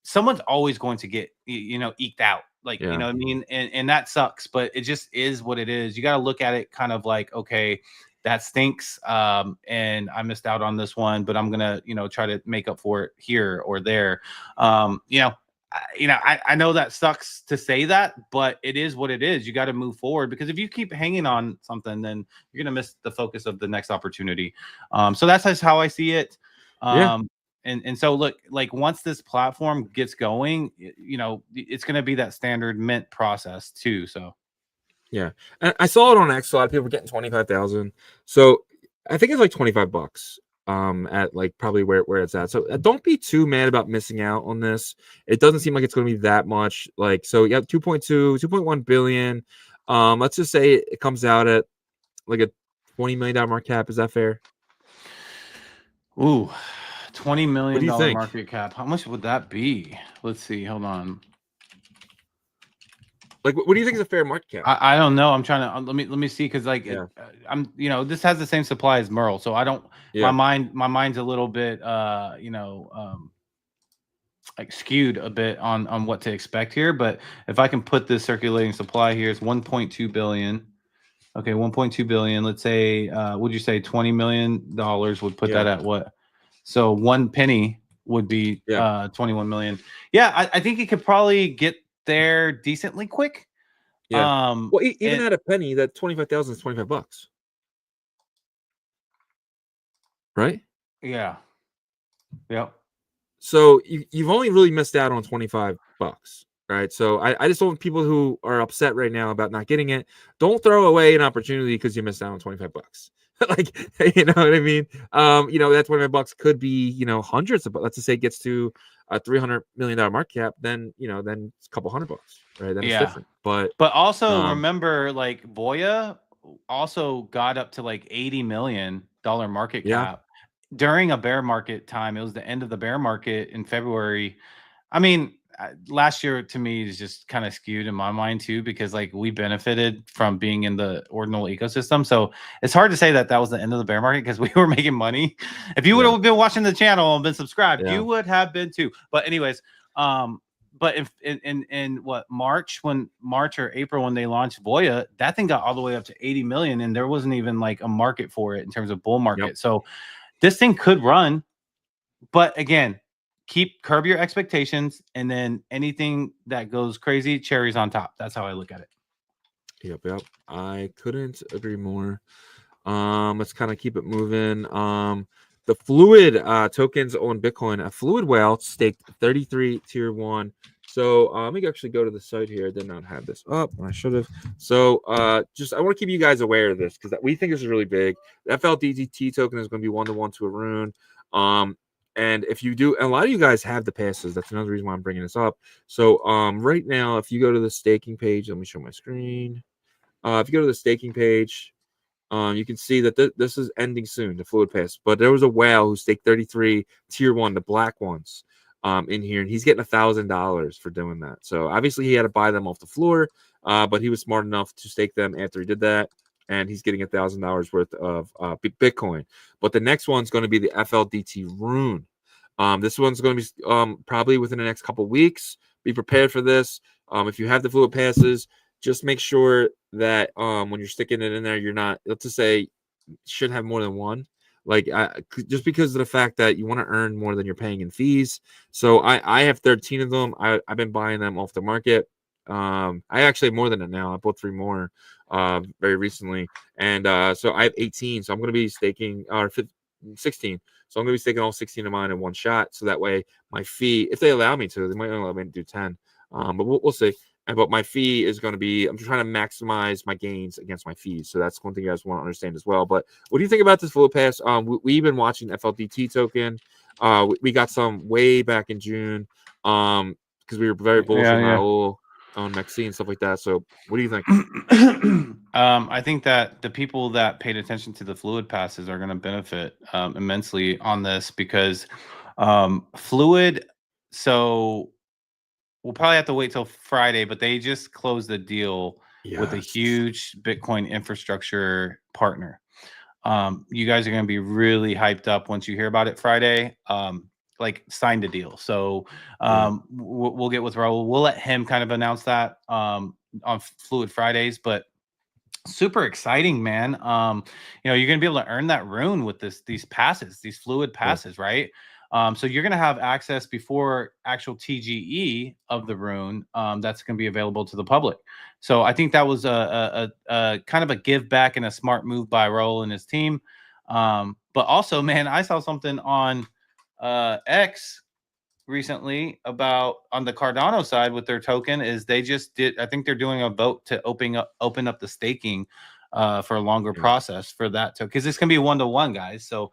someone's always going to get eked out. Like, yeah. what I mean? And that sucks, but it just is what it is. You got to look at it kind of like, okay, that stinks. And I missed out on this one, but I'm gonna, try to make up for it here or there. I know that sucks to say that, but it is what it is. You got to move forward, because if you keep hanging on something, then you're gonna miss the focus of the next opportunity. So that's just how I see it. Yeah. And so look, like once this platform gets going, it's gonna be that standard mint process too. So Yeah, and I saw it on X. A lot of people were getting 25,000. So I think it's like $25. At like probably where it's at. So don't be too mad about missing out on this. It doesn't seem like it's going to be that much. Like, so you have 2.1 billion. Let's just say it comes out at like a $20 million market cap. Is that fair? Ooh, $20 What million do you think? market cap. How much would that be? Let's see. Hold on. Like, what do you think is a fair market cap? I don't know. I'm trying to let me see, because like Yeah. I'm this has the same supply as Merle, so I don't. Yeah. My mind's a little bit like skewed a bit on what to expect here. But if I can put this circulating supply here, it's 1.2 billion. Okay, 1.2 billion. Let's say, would you say $20 million would put that at what? So 1 penny would be 21 million. Yeah, I think you could probably get there decently quick. Yeah. Well, even at a penny, that 25,000 is $25, right? Yeah. Yep. So you've only really missed out on $25, right? So I just don't want people who are upset right now about not getting it. Don't throw away an opportunity because you missed out on $25. Like, you know what I mean? That $25 could be, hundreds of, let's just say it gets to a $300 million market cap, then then it's a couple $100, right? Then it's different. But also remember, like Voya also got up to like $80 million market cap during a bear market time. It was the end of the bear market in February. I mean, last year to me is just kind of skewed in my mind too, because like we benefited from being in the Ordinal ecosystem. So it's hard to say that was the end of the bear market, because we were making money. If you would have been watching the channel and been subscribed, you would have been too. But anyways, but if in what March or April, when they launched Voya, that thing got all the way up to 80 million, and there wasn't even like a market for it in terms of bull market. So this thing could run, but again, curb your expectations, and then anything that goes crazy, cherries on top. That's how I look at it. Yep. I couldn't agree more. Let's kind of keep it moving. The Fluid tokens on Bitcoin. A Fluid whale staked 33 tier 1. So let me actually go to the site here. I did not have this up. I should have. So I want to keep you guys aware of this, because we think this is really big. The FLDGT token is going to be 1-to-1 to a rune. And if you do, and a lot of you guys have the passes. That's another reason why I'm bringing this up. So right now, if you go to the staking page, let me show my screen. If you go to the staking page, you can see that this is ending soon, the Fluid Pass. But there was a whale who staked 33 tier 1, the black ones, in here, and he's getting $1,000 for doing that. So obviously he had to buy them off the floor, but he was smart enough to stake them after he did that. and he's getting $1,000 worth of Bitcoin. But the next one's going to be the FLDT Rune. This one's going to be probably within the next couple weeks. Be prepared for this. If you have the fluid passes, just make sure that when you're sticking it in there, you're not, let's just say, should have more than one. Like just because of the fact that you want to earn more than you're paying in fees. So I have 13 of them. I've been buying them off the market. I actually have more than it now. I bought 3 more very recently, and so I have 18. So I'm going to be staking 16. So I'm going to be staking all 16 of mine in one shot. So that way my fee, if they allow me to, they might only allow me to do 10. But we'll see. But my fee is going to be, I'm trying to maximize my gains against my fees. So that's one thing you guys want to understand as well. But what do you think about this fluid pass? We've been watching FLDT token. We got some way back in June because we were very bullish on Raul, on Maxine, and stuff like that. So what do you think? I think that the people that paid attention to the fluid passes are going to benefit immensely on this because fluid, so we'll probably have to wait till Friday, but they just closed the deal with a huge Bitcoin infrastructure partner. You guys are going to be really hyped up once you hear about it Friday. Like signed a deal. So we'll get with Raul. We'll let him kind of announce that on Fluid Fridays, but super exciting, man. You know, you're going to be able to earn that rune with these passes, these fluid passes, right? So you're going to have access before actual TGE of the rune that's going to be available to the public. So I think that was a kind of a give back and a smart move by Raul and his team. But also, man, I saw something on X recently about on the Cardano side with their token is they just did, I think they're doing a vote to open up the staking for a longer process for that token, because it's going to be 1-to-1, guys. So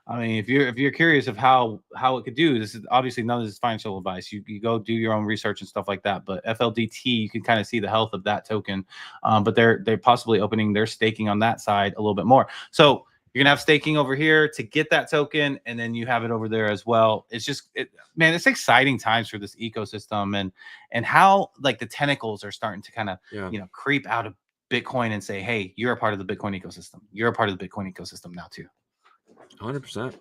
I mean, if you're curious of how it could do, this is obviously none of this is financial advice. You go do your own research and stuff like that. But FLDT, you can kind of see the health of that token. But they're possibly opening their staking on that side a little bit more. So you're gonna have staking over here to get that token, and then you have it over there as well. It's just, man, it's exciting times for this ecosystem, and how like the tentacles are starting to kind of creep out of Bitcoin and say, hey, you're a part of the Bitcoin ecosystem. You're a part of the Bitcoin ecosystem now too. 100%.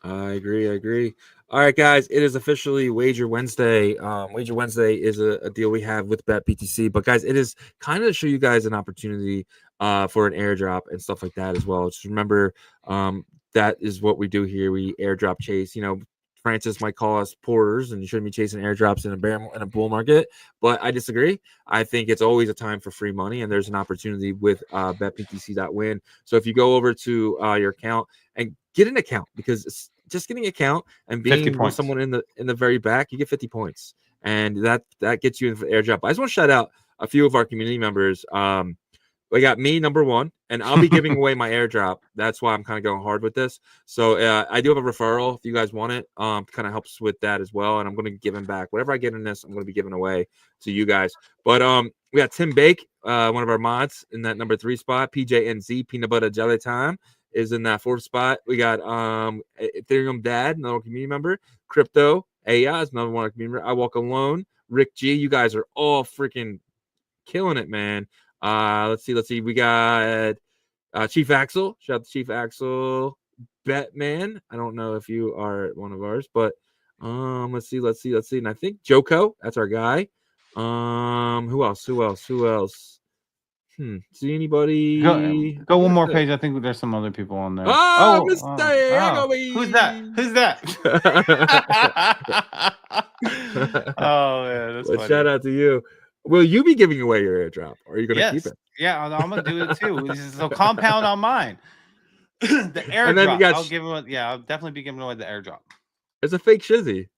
I agree. All right, guys, it is officially Wager Wednesday. Wager Wednesday is a deal we have with BTC, but guys, it is kind of to show you guys an opportunity for an airdrop and stuff like that as well. Just remember, that is what we do here. We airdrop chase. You know, Francis might call us porters, and you shouldn't be chasing airdrops in a bull market. But I disagree. I think it's always a time for free money, and there's an opportunity with BetBTC.win. So if you go over to your account and get an account, because just getting an account and being with someone in the very back, you get 50 points, and that gets you in for the airdrop. I just want to shout out a few of our community members. We got me, number 1, and I'll be giving away my airdrop. That's why I'm kind of going hard with this. So I do have a referral if you guys want it. Kind of helps with that as well. And I'm going to give him back. Whatever I get in this, I'm going to be giving away to you guys. But we got Tim Bake, one of our mods, in that number 3 spot. PJNZ, Peanut Butter Jelly Time, is in that 4th spot. We got Ethereum Dad, another community member. Crypto, Ayaz, another one community member. I Walk Alone, Rick G. You guys are all freaking killing it, man. Let's see. We got Chief Axel. Shout out to Chief Axel. Batman. I don't know if you are one of ours, but let's see. And I think Joko, that's our guy. Who else? See anybody? Go one more page. I think there's some other people on there. Mr. Yagobi. Who's that? Oh man, that's funny. Shout out to you. Will you be giving away your airdrop, or are you going to keep it? Yeah, I'm going to do it too. So compound on mine. The airdrop. And then you got I'll definitely be giving away the airdrop. It's a fake Shizzy.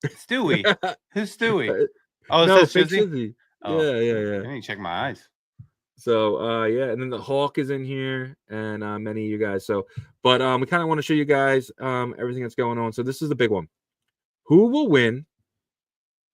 Stewie. Who's Stewie? Oh, no, it fake says Shizzy. Oh, yeah. I need to check my eyes. So and then the Hawk is in here, and many of you guys. So, but we kind of want to show you guys everything that's going on. So this is the big one. Who will win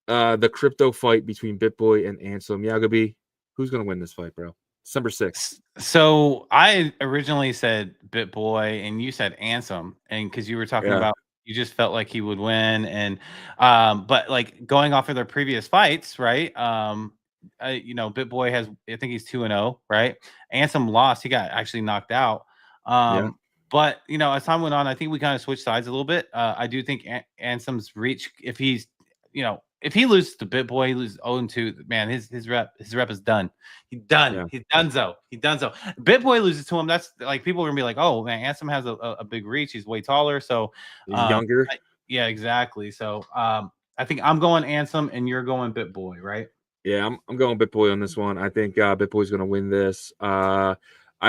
the crypto fight between BitBoy and Ansem? Yagobi, who's going to win this fight, bro? December 6th. So I originally said BitBoy, and you said Ansem, and because you were talking about, you just felt like he would win, and but like going off of their previous fights, right? you know, BitBoy has, I think he's 2-0, right? Ansem lost. He got actually knocked out. But you know, as time went on, I think we kind of switched sides a little bit. I do think Ansem's reach, if he's, you know, if he loses to BitBoy, he loses 0-2. Man, his rep is done. He's done. Yeah. He's donezo. He's donezo. BitBoy loses to him. That's like, people are gonna be like, oh man, Ansem has a big reach. He's way taller. So Younger. yeah, exactly. So I think I'm going Ansem and you're going BitBoy, right? Yeah, I'm going BitBoy on this one. I think BitBoy's going to win this. I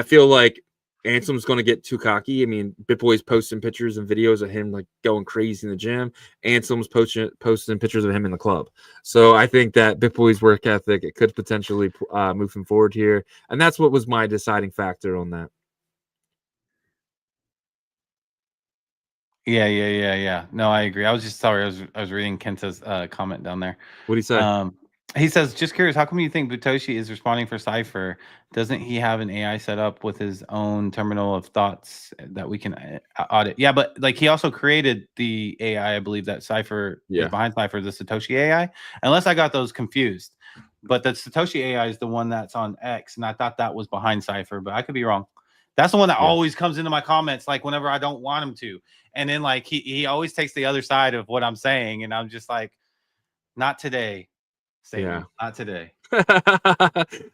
feel like Ansem's going to get too cocky. I mean, BitBoy's posting pictures and videos of him like going crazy in the gym. Ansem's posting pictures of him in the club. So I think that BitBoy's work ethic, it could potentially move him forward here, and that's what was my deciding factor on that. Yeah. No, I agree. I was just sorry. I was reading Kenta's comment down there. What do you say? He says, just curious, how come you think Butoshi is responding for Cypher? Doesn't he have an AI set up with his own terminal of thoughts that we can audit? Yeah, but like he also created the AI, I believe that Cypher is behind Cypher, the Satoshi AI, unless I got those confused. But the Satoshi AI is the one that's on X, and I thought that was behind Cypher, but I could be wrong. That's the one that always comes into my comments, like whenever I don't want him to. And then like he always takes the other side of what I'm saying, and I'm just like, not today. Satan, not today.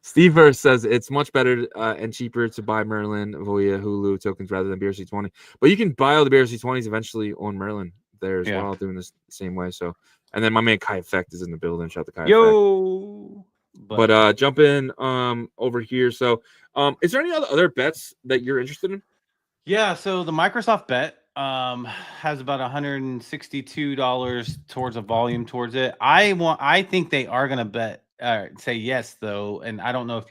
Steve Verse says it's much better and cheaper to buy Merlin, Voya, Hulu tokens rather than BRC20. But you can buy all the BRC20s eventually on Merlin there as well, doing this the same way. So, and then my man Kai Effect is in the building. Shout out to Kai Effect. But jump in over here. So, is there any other bets that you're interested in? Yeah, so the Microsoft bet has about $162 towards a volume towards it. I think they are gonna bet say yes though, and I don't know if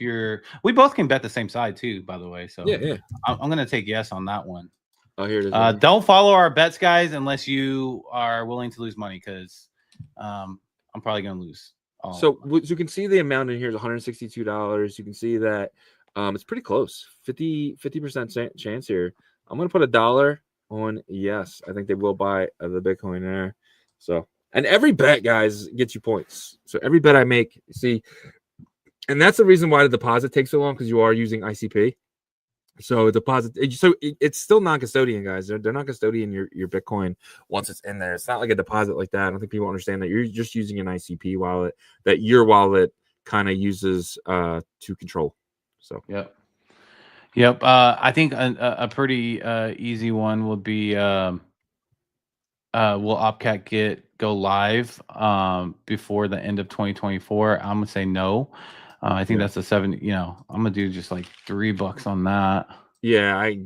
we both can bet the same side too, by the way. So yeah. I'm gonna take yes on that one. Oh, here it is. Don't follow our bets, guys, unless you are willing to lose money, because I'm probably gonna lose. So you can see the amount in here is $162. You can see that it's pretty close, 50% chance here. I'm gonna put $1 on yes. I think they will buy the Bitcoin there. So, and every bet, guys, gets you points. So every bet I make, see, and that's the reason why the deposit takes so long, because you are using ICP. So it's still non-custodian, guys. They're not custodian your Bitcoin once it's in there. It's not like a deposit like that. I don't think people understand that. You're just using an ICP wallet that your wallet kind of uses to control. So Yep. I think a pretty easy one would be will Opcat go live before the end of 2024? I'm gonna say no. I think that's a 7. You know, I'm gonna do just like $3 on that. Yeah, I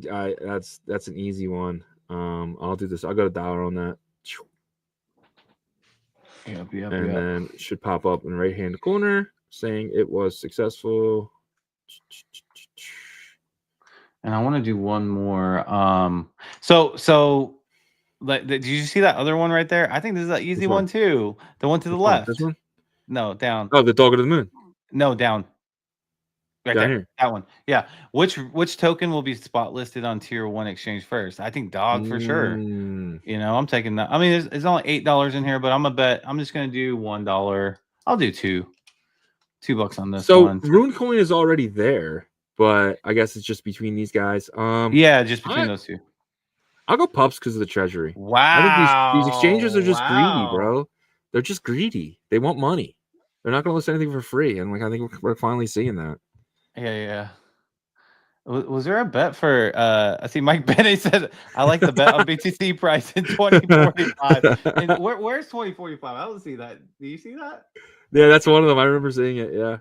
that's an easy one. I'll do this. I'll go $1 on that. Yep. And then it should pop up in the right hand corner saying it was successful. And I want to do one more. So did you see that other one right there? I think this is an easy one too. The one to the left. This one? No, down. Oh, the dog of the moon. No, down. Right down there. Here. That one. Yeah. Which token will be spot listed on tier 1 exchange first? I think dog for sure. You know, I'm taking that. I mean, it's only $8 in here, but I'm just gonna do $1. I'll do $2 on this one. So Rune Coin is already there, but I guess it's just between these guys. Yeah, just between those two. I'll go pups because of the treasury. Wow. I think these exchanges are just greedy, bro. They're just greedy. They want money. They're not going to list anything for free, and like I think we're finally seeing that. Yeah. Was there a bet for? I see Mike Bennett said I like the bet on BTC price in 2045. And where's 2045? I don't see that. Do you see that? Yeah, that's one of them. I remember seeing it. Yeah.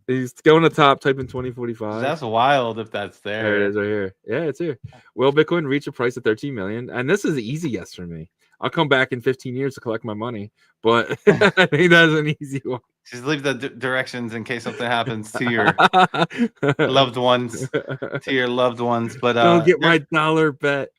He's going to top, type in 2045. That's wild if that's there. There it is right here. Yeah, it's here. Will Bitcoin reach a price of 13 million? And this is an easy yes for me. I'll come back in 15 years to collect my money, but I think that's an easy one. Just leave the directions in case something happens to your loved ones. But don't get my dollar bet.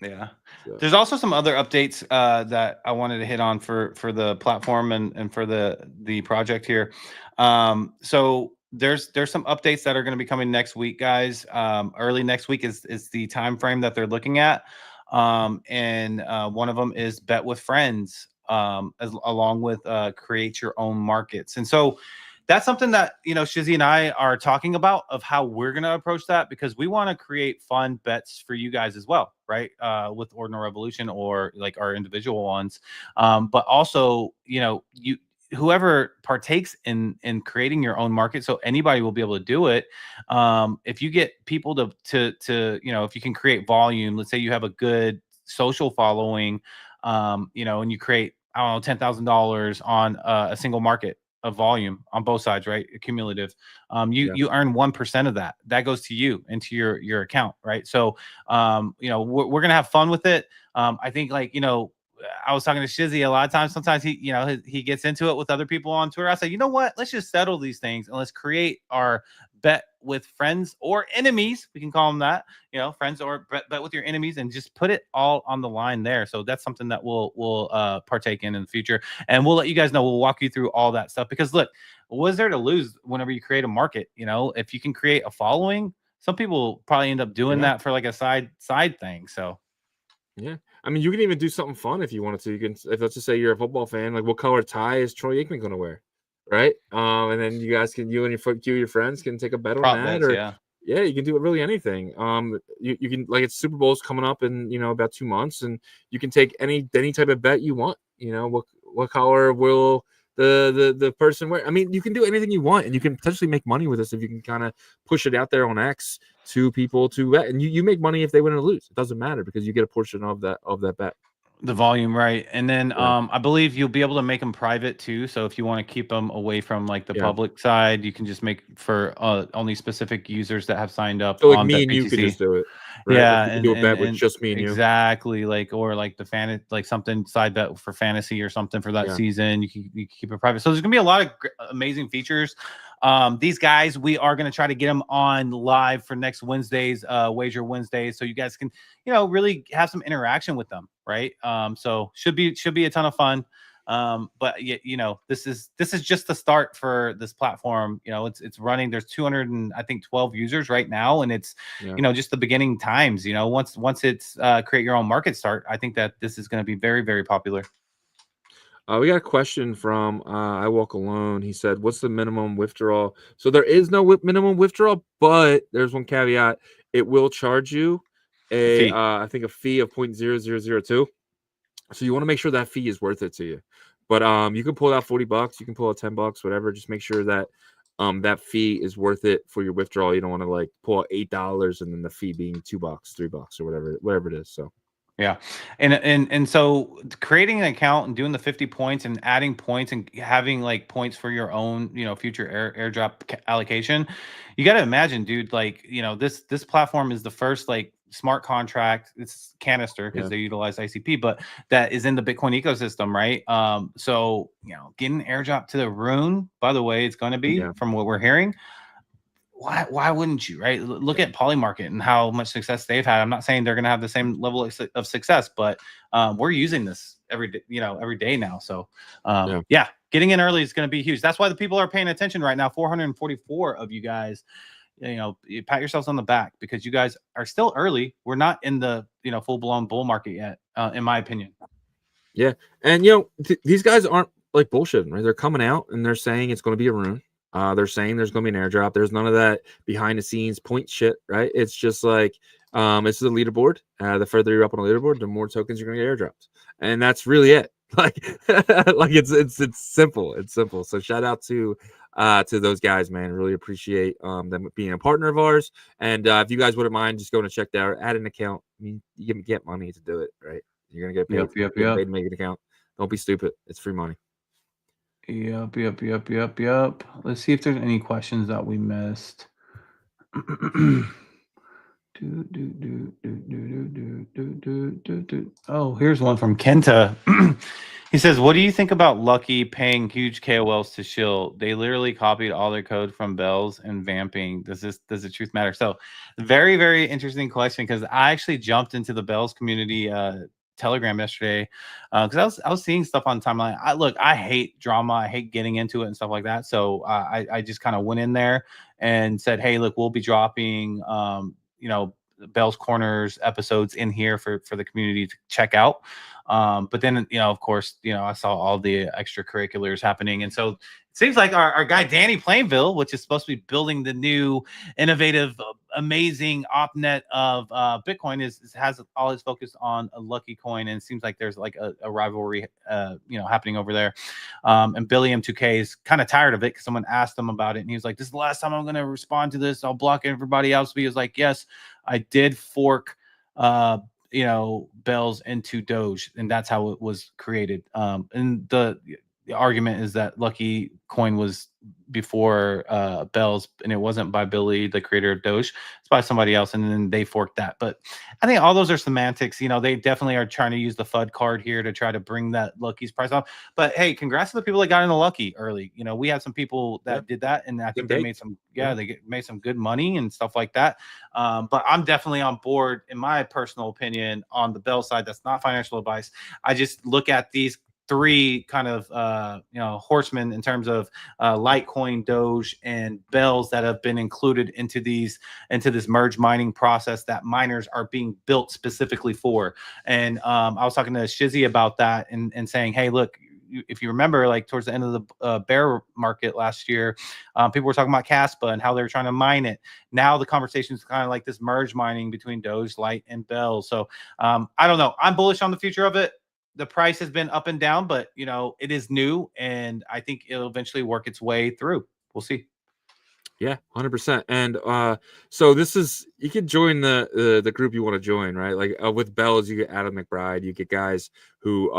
Yeah. So. There's also some other updates that I wanted to hit on for the platform and for the project here. So there's some updates that are going to be coming next week, guys. Early next week is the time frame that they're looking at. And one of them is bet with friends. along with create your own markets. And so that's something that, you know, Shizzy and I are talking about of how we're going to approach that, because we want to create fun bets for you guys as well, right? With Ordinal Revolution or like our individual ones. But also, you know, whoever partakes in creating your own market, so anybody will be able to do it. If you get people to you know, if you can create volume, let's say you have a good social following, you know, and you create, I don't know, $10,000 on a single market of volume on both sides, right? Cumulative. You earn 1% of that. That goes to you into your account, right? So you know, we're gonna have fun with it. I think, like, you know, I was talking to Shizzy a lot of times. Sometimes he, you know, he gets into it with other people on Twitter. I say, you know what? Let's just settle these things and let's create our bet with friends or enemies. We can call them that, you know, friends or bet with your enemies, and just put it all on the line there. So that's something that we'll partake in the future, and we'll let you guys know. We'll walk you through all that stuff, because look, what's there to lose whenever you create a market? You know, if you can create a following, some people probably end up doing that for like a side thing. So yeah, I mean, you can even do something fun if you wanted to. You can, if let's just say you're a football fan, like, what color tie is Troy Aikman going to wear, right? And then you guys can, you and your friends can take a bet on that, bets, or yeah, you can do it really anything. You can, like, it's Super Bowl's coming up in, you know, about 2 months, and you can take any type of bet you want. You know, what color will the person wear? I mean, you can do anything you want, and you can potentially make money with this if you can kind of push it out there on X to people to bet, and you make money if they win or lose. It doesn't matter, because you get a portion of that bet. the volume, right? And then I believe you'll be able to make them private too. So if you want to keep them away from like the public side, you can just make for only specific users that have signed up. So like on me and you could just do it, right? Yeah, like, you can do a bet with just me and exactly, like, or like the fan, like something side bet for fantasy or something for that season. You can keep it private. So there's gonna be a lot of amazing features. These guys, we are going to try to get them on live for next Wednesday's Wager Wednesdays, so you guys can, you know, really have some interaction with them, right? So should be a ton of fun. But you know, this is just the start for this platform. You know, it's running. There's 212 users right now, and it's you know, just the beginning times. You know, once it's create your own market start, I think that this is going to be very, very popular. We got a question from I Walk Alone. He said, "What's the minimum withdrawal?" So there is no minimum withdrawal, but there's one caveat: it will charge you a I think a fee of 0.0002. So you want to make sure that fee is worth it to you. But you can pull out $40, you can pull out $10, whatever. Just make sure that that fee is worth it for your withdrawal. You don't want to like pull out $8 and then the fee being $2, $3, or whatever it is. So. Yeah. And so creating an account and doing the 50 points and adding points and having like points for your own, you know, future airdrop allocation, you got to imagine, dude, like, you know, this platform is the first like smart contract. It's Canister because they utilize ICP, but that is in the Bitcoin ecosystem, right? So, you know, getting airdrop to the Rune, by the way, it's going to be from what we're hearing. Why wouldn't you, right? Look at Polymarket and how much success they've had. I'm not saying they're going to have the same level of success, but we're using this every day now. So yeah, getting in early is going to be huge. That's why the people are paying attention right now. 444 of you guys, you know, you pat yourselves on the back because you guys are still early. We're not in the, you know, full blown bull market yet, in my opinion. Yeah, and you know, these guys aren't like bullshitting, right? They're coming out and they're saying it's going to be a Rune. They're saying there's going to be an airdrop. There's none of that behind the scenes point shit, right? It's just like it's the leaderboard. The further you're up on the leaderboard, the more tokens you're going to get airdropped, and that's really it. Like, like it's simple. It's simple. So shout out to those guys, man. Really appreciate them being a partner of ours. And if you guys wouldn't mind, just going to check that out, add an account. I mean, you can get money to do it, right? You're gonna get paid. Get paid to make an account. Don't be stupid. It's free money. Yep. Let's see if there's any questions that we missed. Oh, here's one from Kenta. He says, "What do you think about Lucky paying huge KOLs to shill? They literally copied all their code from Bells and vamping. Does the truth matter?" So, very, very interesting question, because I actually jumped into the Bells community Telegram yesterday because I was seeing stuff on timeline. I hate drama. I hate getting into it and stuff like that. So I just kind of went in there and said, "Hey, look, we'll be dropping Bell's Corners episodes in here for the community to check out. But then, of course, I saw all the extracurriculars happening. And so it seems like our guy, Danny Plainville, which is supposed to be building the new innovative, amazing opnet of Bitcoin, has all his focus on a Lucky Coin. And it seems like there's like a rivalry, happening over there. And Billy M2K is kind of tired of it because someone asked him about it. And he was like, this is the last time I'm going to respond to this. I'll block everybody else. But he was like, yes, I did fork Bells into Doge, and that's how it was created. And the argument is that Lucky Coin was before Bells, and it wasn't by Billy, the creator of Doge. It's by somebody else, and then they forked that. But I think all those are semantics. They definitely are trying to use the FUD card here to try to bring that Lucky's price up. But hey, congrats to the people that got into Lucky early. We had some people that did that, and I think they made some. They made some good money and stuff like that. But I'm definitely on board, in my personal opinion, on the Bell side. That's not financial advice. I just look at these three kind of horsemen in terms of Litecoin, Doge, and Bells that have been included into this merge mining process that miners are being built specifically for. And I was talking to Shizzy about that and saying, hey, look, if you remember, like towards the end of the bear market last year, people were talking about Caspa and how they were trying to mine it. Now the conversation is kind of like this merge mining between Doge, Lite, and Bell. So I don't know. I'm bullish on the future of it. The price has been up and down, but it is new, and I think it'll eventually work its way through. We'll see. Yeah, 100%. And so this is, you can join the group you want to join, right? Like with Bells, you get Adam McBride, you get guys who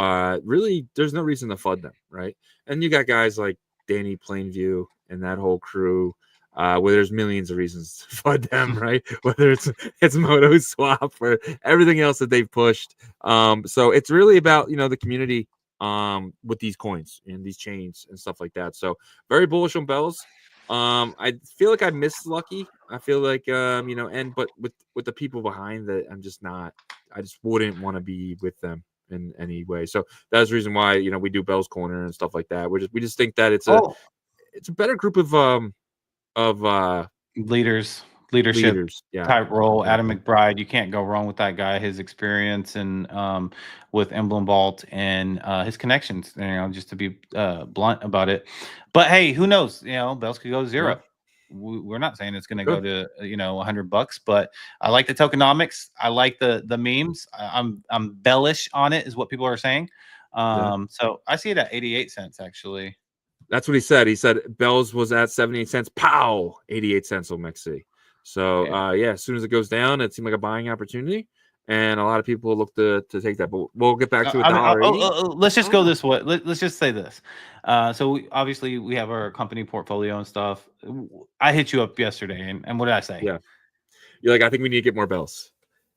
really there's no reason to FUD them, right? And you got guys like Danny Plainview and that whole crew. Where there's millions of reasons to FUD them, right? Whether it's Moto Swap or everything else that they've pushed. So it's really about the community with these coins and these chains and stuff like that. So very bullish on Bells. I feel like I missed Lucky. I feel like but with the people behind that, I'm just not. I just wouldn't want to be with them in any way. So that's the reason why we do Bell's Corner and stuff like that. We just think that it's a better group of leadership type role. Adam McBride, you can't go wrong with that guy. His experience and with Emblem Vault and his connections, just to be blunt about it. But hey, who knows? Bells could go zero. We're not saying it's going to go to $100, but I like the tokenomics. I like the memes. I'm bellish on it, is what people are saying. So I see it at 88 cents actually. That's what he said. He said Bells was at 78 cents. Pow! 88 cents on Mexi. So as soon as it goes down, it seemed like a buying opportunity, and a lot of people look to take that. But we'll get back to $1.80. Let's just go this way. Let's just say this. So obviously we have our company portfolio and stuff. I hit you up yesterday, and what did I say? Yeah, you're like, I think we need to get more Bells.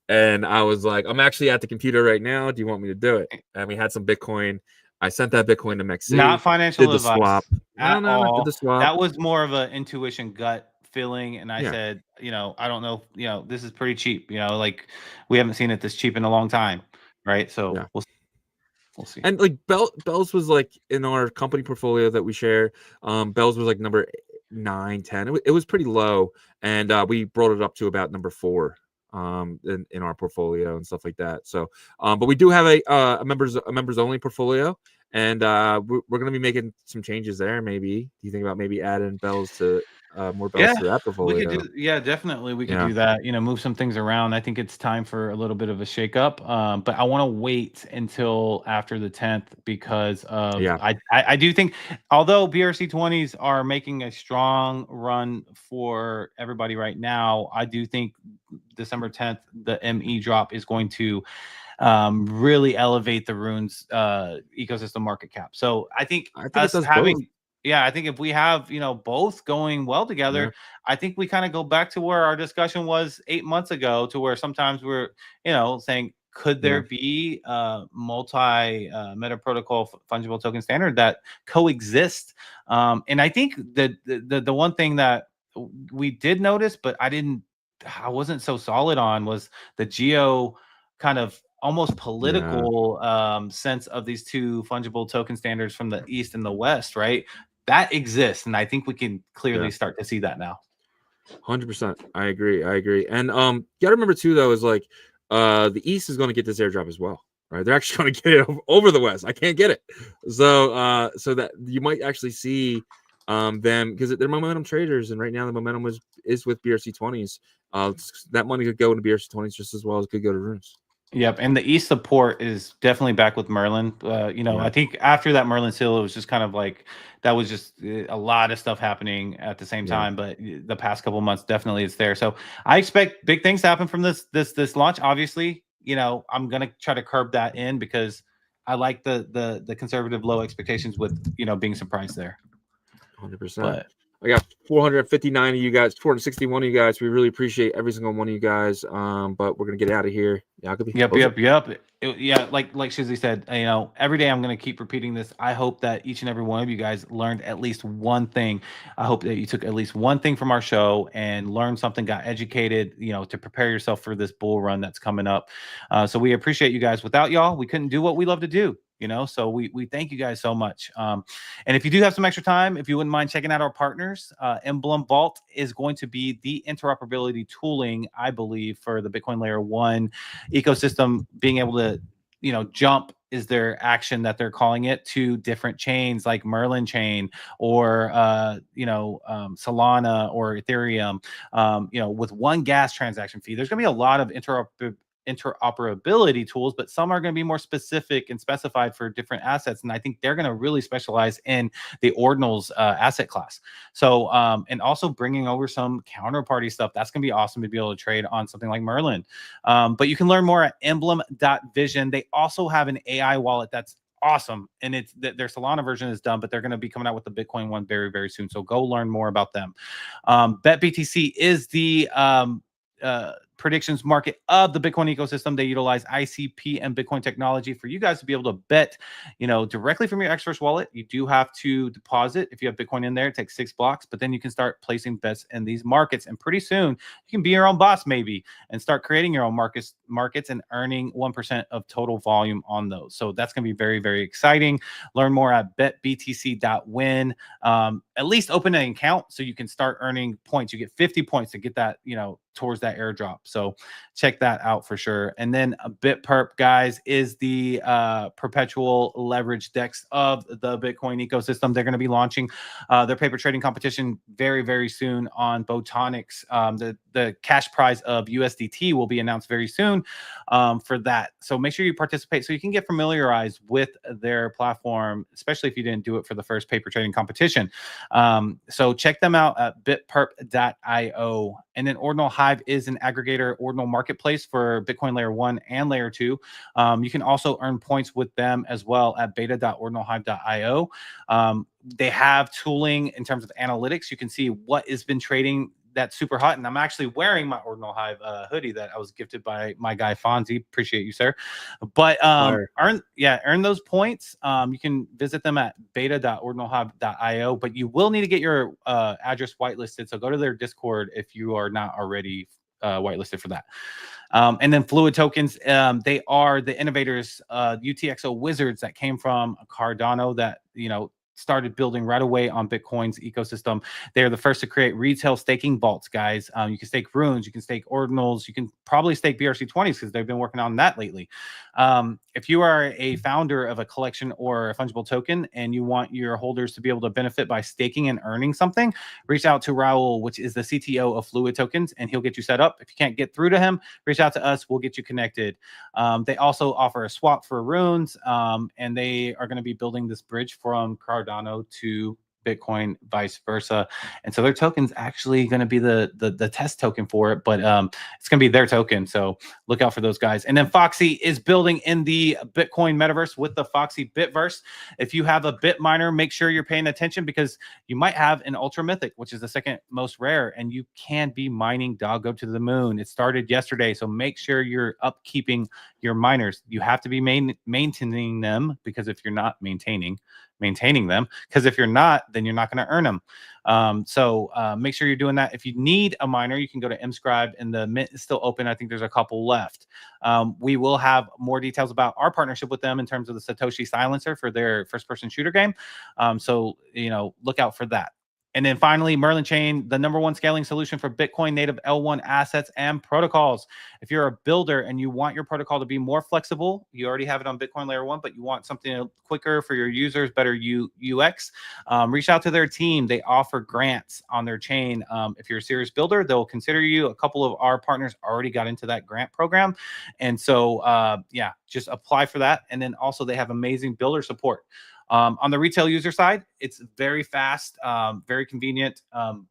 And I was like, I'm actually at the computer right now. Do you want me to do it? And we had some Bitcoin. I sent that Bitcoin to Mexi. Not financial advice. Swap. No, did the swap. That was more of an intuition gut feeling. And I said, I don't know, this is pretty cheap. Like we haven't seen it this cheap in a long time. Right. So we'll see. And like Bells was like in our company portfolio that we share. Bells was like number 9, 10. It was pretty low. And we brought it up to about number 4. In our portfolio and stuff like that. So but we do have a members only portfolio, and we're going to be making some changes there. Maybe do you think about maybe adding Bells to more Bells to that portfolio? We could definitely we could do that. Move some things around. I think it's time for a little bit of a shakeup. But I want to wait until after the 10th because of I do think, although BRC20s are making a strong run for everybody right now, I do think December 10th the ME drop is going to really elevate the Runes ecosystem market cap. So I think us having I think if we have both going well together, I think we kind of go back to where our discussion was 8 months ago, to where sometimes we're saying, could there be multi meta protocol fungible token standard that coexist? And I think that the one thing that we did notice, but I wasn't so solid on, was the geo kind of almost political sense of these two fungible token standards from the East and the West, right? That exists, and I think we can clearly start to see that now. 100%. I agree. And you gotta remember too, though, is like the East is going to get this airdrop as well, right? They're actually going to get it over the West. I can't get it, so that you might actually see them, because they're momentum traders, and right now the momentum is with BRC20s. That money could go into BRC20s just as well as it could go to Runes. Yep, and the East support is definitely back with Merlin. You know, I think after that Merlin seal, it was just kind of like that was just a lot of stuff happening at the same time. But the past couple months, definitely it's there. So I expect big things to happen from this launch. Obviously, you know, I'm gonna try to curb that in because I like the conservative low expectations with, you know, being surprised there. 100%. But I got 459 of you guys, 461 of you guys. We really appreciate every single one of you guys. But we're gonna get out of here. Yagobi, Yep. Yeah, like Shizzy said, you know, every day I'm going to keep repeating this. I hope that each and every one of you guys learned at least one thing. I hope that you took at least one thing from our show and learned something, got educated, you know, to prepare yourself for this bull run that's coming up. So we appreciate you guys. Without y'all, we couldn't do what we love to do. You know, so we thank you guys so much. And if you do have some extra time, if you wouldn't mind checking out our partners, Emblem Vault is going to be the interoperability tooling, I believe, for the Bitcoin Layer 1 ecosystem, being able to, you know, jump is their action that they're calling it, to different chains like Merlin chain or Solana or Ethereum, you know, with one gas transaction fee. There's going to be a lot of interoperability tools, but some are going to be more specific and specified for different assets, and I think they're going to really specialize in the Ordinals asset class. So and also bringing over some counterparty stuff. That's going to be awesome to be able to trade on something like Merlin. But you can learn more at emblem.vision. They also have an AI wallet that's awesome, and it's their Solana version is done, but they're going to be coming out with the Bitcoin one very, very soon. So go learn more about them. BetBTC is the predictions market of the Bitcoin ecosystem. They utilize ICP and Bitcoin technology for you guys to be able to bet, you know, directly from your Xverse wallet. You do have to deposit if you have Bitcoin in there. It takes 6 blocks, but then you can start placing bets in these markets, and pretty soon you can be your own boss maybe and start creating your own markets and earning 1% of total volume on those. So that's going to be very, very exciting. Learn more at betbtc.win. At least open an account so you can start earning points. You get 50 points to get that, you know, towards that airdrop. So check that out for sure. And then BitPerp, guys, is the perpetual leverage DEX of the Bitcoin ecosystem. They're going to be launching their paper trading competition very, very soon on Botonics. The cash prize of USDT will be announced very soon for that. So make sure you participate so you can get familiarized with their platform, especially if you didn't do it for the first paper trading competition. So check them out at bitperp.io. And then Ordinal Hive is an aggregator Ordinal marketplace for Bitcoin Layer 1 and Layer 2. You can also earn points with them as well at beta.ordinalhive.io. They have tooling in terms of analytics. You can see what has been trading that's super hot. And I'm actually wearing my Ordinal Hive hoodie that I was gifted by my guy Fonzie. Appreciate you, sir. But earn those points. You can visit them at beta.ordinalhive.io, but you will need to get your address whitelisted. So go to their Discord if you are not already whitelisted for that. And then Fluid Tokens, they are the innovators, UTXO wizards that came from Cardano that, you know, started building right away on Bitcoin's ecosystem. They're the first to create retail staking vaults, guys. You can stake Runes, you can stake Ordinals, you can probably stake BRC20s because they've been working on that lately. If you are a founder of a collection or a fungible token and you want your holders to be able to benefit by staking and earning something, reach out to Raul, which is the CTO of Fluid Tokens, and he'll get you set up. If you can't get through to him, reach out to us. We'll get you connected. They also offer a swap for Runes, and they are going to be building this bridge from Cardano to Bitcoin, vice versa. And so their token's actually going to be the test token for it, but it's going to be their token. So look out for those guys. And then Foxy is building in the Bitcoin metaverse with the Foxy Bitverse. If you have a bit miner, make sure you're paying attention because you might have an ultra mythic, which is the second most rare, and you can be mining Doggo to the moon. It started yesterday. So make sure you're upkeeping your miners. You have to be maintaining them, because if you're not maintaining them, because if you're not, then you're not going to earn them. So make sure you're doing that. If you need a miner, you can go to mscribe, and the mint is still open. I think there's a couple left. We will have more details about our partnership with them in terms of the Satoshi Silencer for their first-person shooter game. So, you know, look out for that. And then finally, Merlin Chain, the #1 scaling solution for Bitcoin native L1 assets and protocols. If you're a builder and you want your protocol to be more flexible, you already have it on Bitcoin Layer 1, but you want something quicker for your users, better UX, reach out to their team. They offer grants on their chain. If you're a serious builder, they'll consider you. A couple of our partners already got into that grant program. And so, yeah, just apply for that. And then also they have amazing builder support. On the retail user side, it's very fast, very convenient.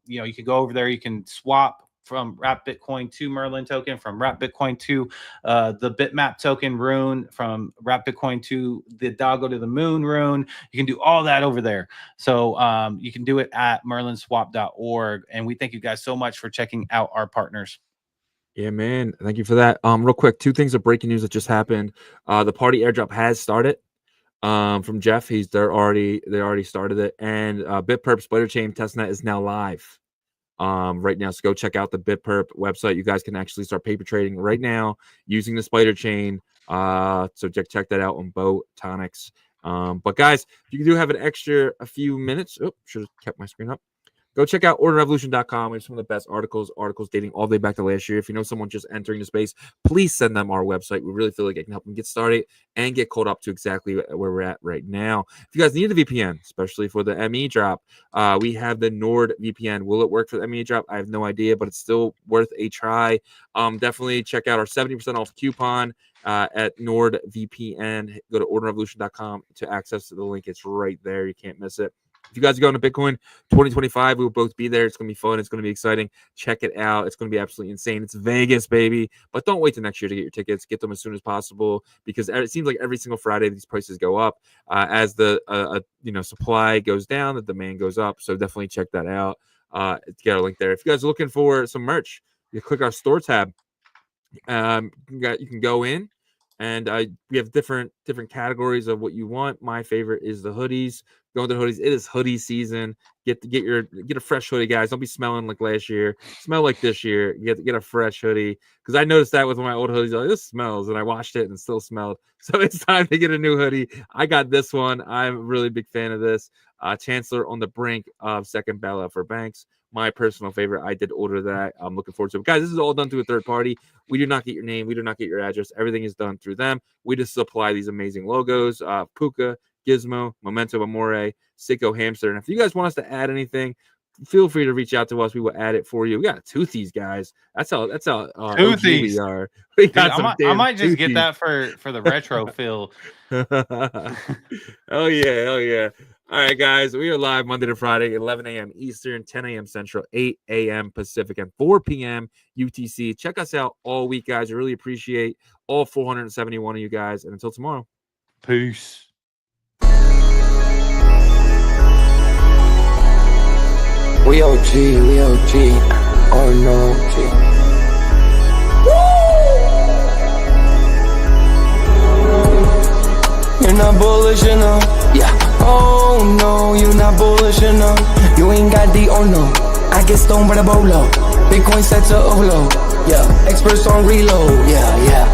You know, you can go over there, you can swap from Wrap Bitcoin to Merlin token, from Wrap Bitcoin to the Bitmap token Rune, from Wrap Bitcoin to the Doggo to the Moon Rune. You can do all that over there. So you can do it at merlinswap.org. And we thank you guys so much for checking out our partners. Yeah, man. Thank you for that. Real quick, 2 things of breaking news that just happened. The party airdrop has started. From Jeff, they already started it, and BitPerp Spider Chain testnet is now live right now. So go check out the BitPerp website. You guys can actually start paper trading right now using the Spider Chain. So check that out on Botonics. But guys, if you do have a few minutes, should have kept my screen up. Go check out OrdinalRevolution.com. We have some of the best articles dating all the way back to last year. If you know someone just entering the space, please send them our website. We really feel like it can help them get started and get caught up to exactly where we're at right now. If you guys need a VPN, especially for the ME drop, we have the Nord VPN. Will it work for the ME drop? I have no idea, but it's still worth a try. Definitely check out our 70% off coupon at NordVPN. Go to OrdinalRevolution.com to access the link. It's right there. You can't miss it. If you guys are going to Bitcoin 2025, we will both be there. It's going to be fun. It's going to be exciting. Check it out. It's going to be absolutely insane. It's Vegas, baby. But don't wait till next year to get your tickets. Get them as soon as possible, because it seems like every single Friday these prices go up as the supply goes down, the demand goes up. So definitely check that out. Get our link there. If you guys are looking for some merch, you click our store tab. You can go in. And we have different categories of what you want. My favorite is the hoodies. Go into the hoodies. It is hoodie season. Get a fresh hoodie, guys. Don't be smelling like last year. Smell like this year. Get a fresh hoodie, because I noticed that with my old hoodies. Like, this smells, and I washed it and it still smelled. So it's time to get a new hoodie. I got this one. I'm a really big fan of this. Chancellor on the brink of second bailout for banks. My personal favorite. I did order that. I'm looking forward to it. Guys, this is all done through a third party. We do not get your name. We do not get your address. Everything is done through them. We just supply these amazing logos. Puka, Gizmo, Memento Amore, Sicko Hamster. And if you guys want us to add anything, feel free to reach out to us. We will add it for you. We got toothies, guys. That's how OG we are. We got I might just get that for the retro feel. Oh yeah. All right, guys, we are live Monday to Friday, 11 a.m. Eastern, 10 a.m. Central, 8 a.m. Pacific, and 4 p.m. UTC. Check us out all week, guys. I really appreciate all 471 of you guys. And until tomorrow, peace. We OG, or no OG. You're not bullish enough, yeah. Oh no, you're not bullish enough. You ain't got the oh no. I get stoned by the bolo. Bitcoin set to overload, yeah. Experts on reload, yeah.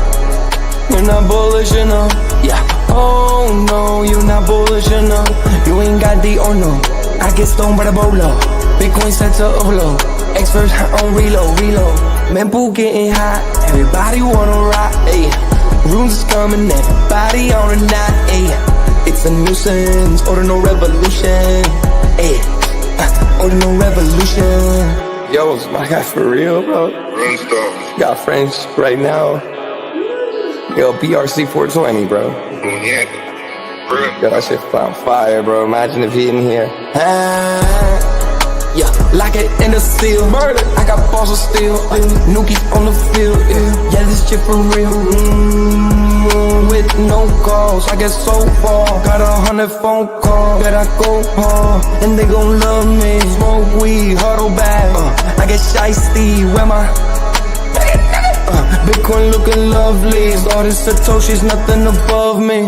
You're not bullish enough, yeah. Oh no, you're not bullish enough. You ain't got the oh no. I get stoned by the bolo. Bitcoin set to overload. Experts on reload. Mempool getting hot. Everybody wanna rock, ayy. Runes is coming, everybody on a knot, ayy. It's a nuisance, Ordinal Revolution, ayy. Ordinal Revolution. Yo, it's my guy for real, bro. Got friends right now. Yo, BRC420, bro. Yo, that shit found fire, bro. Imagine if he in here. Yeah, lock it in the seal. Murder. I got balls of steel. Nuki on the field. Yeah, this shit for real. With no calls, I get so far. Got 100 phone calls. Bet I go hard, and they gon' love me. Smoke weed, huddle back. I get shiesty. Where my Bitcoin looking lovely. Started Satoshi's nothing above me.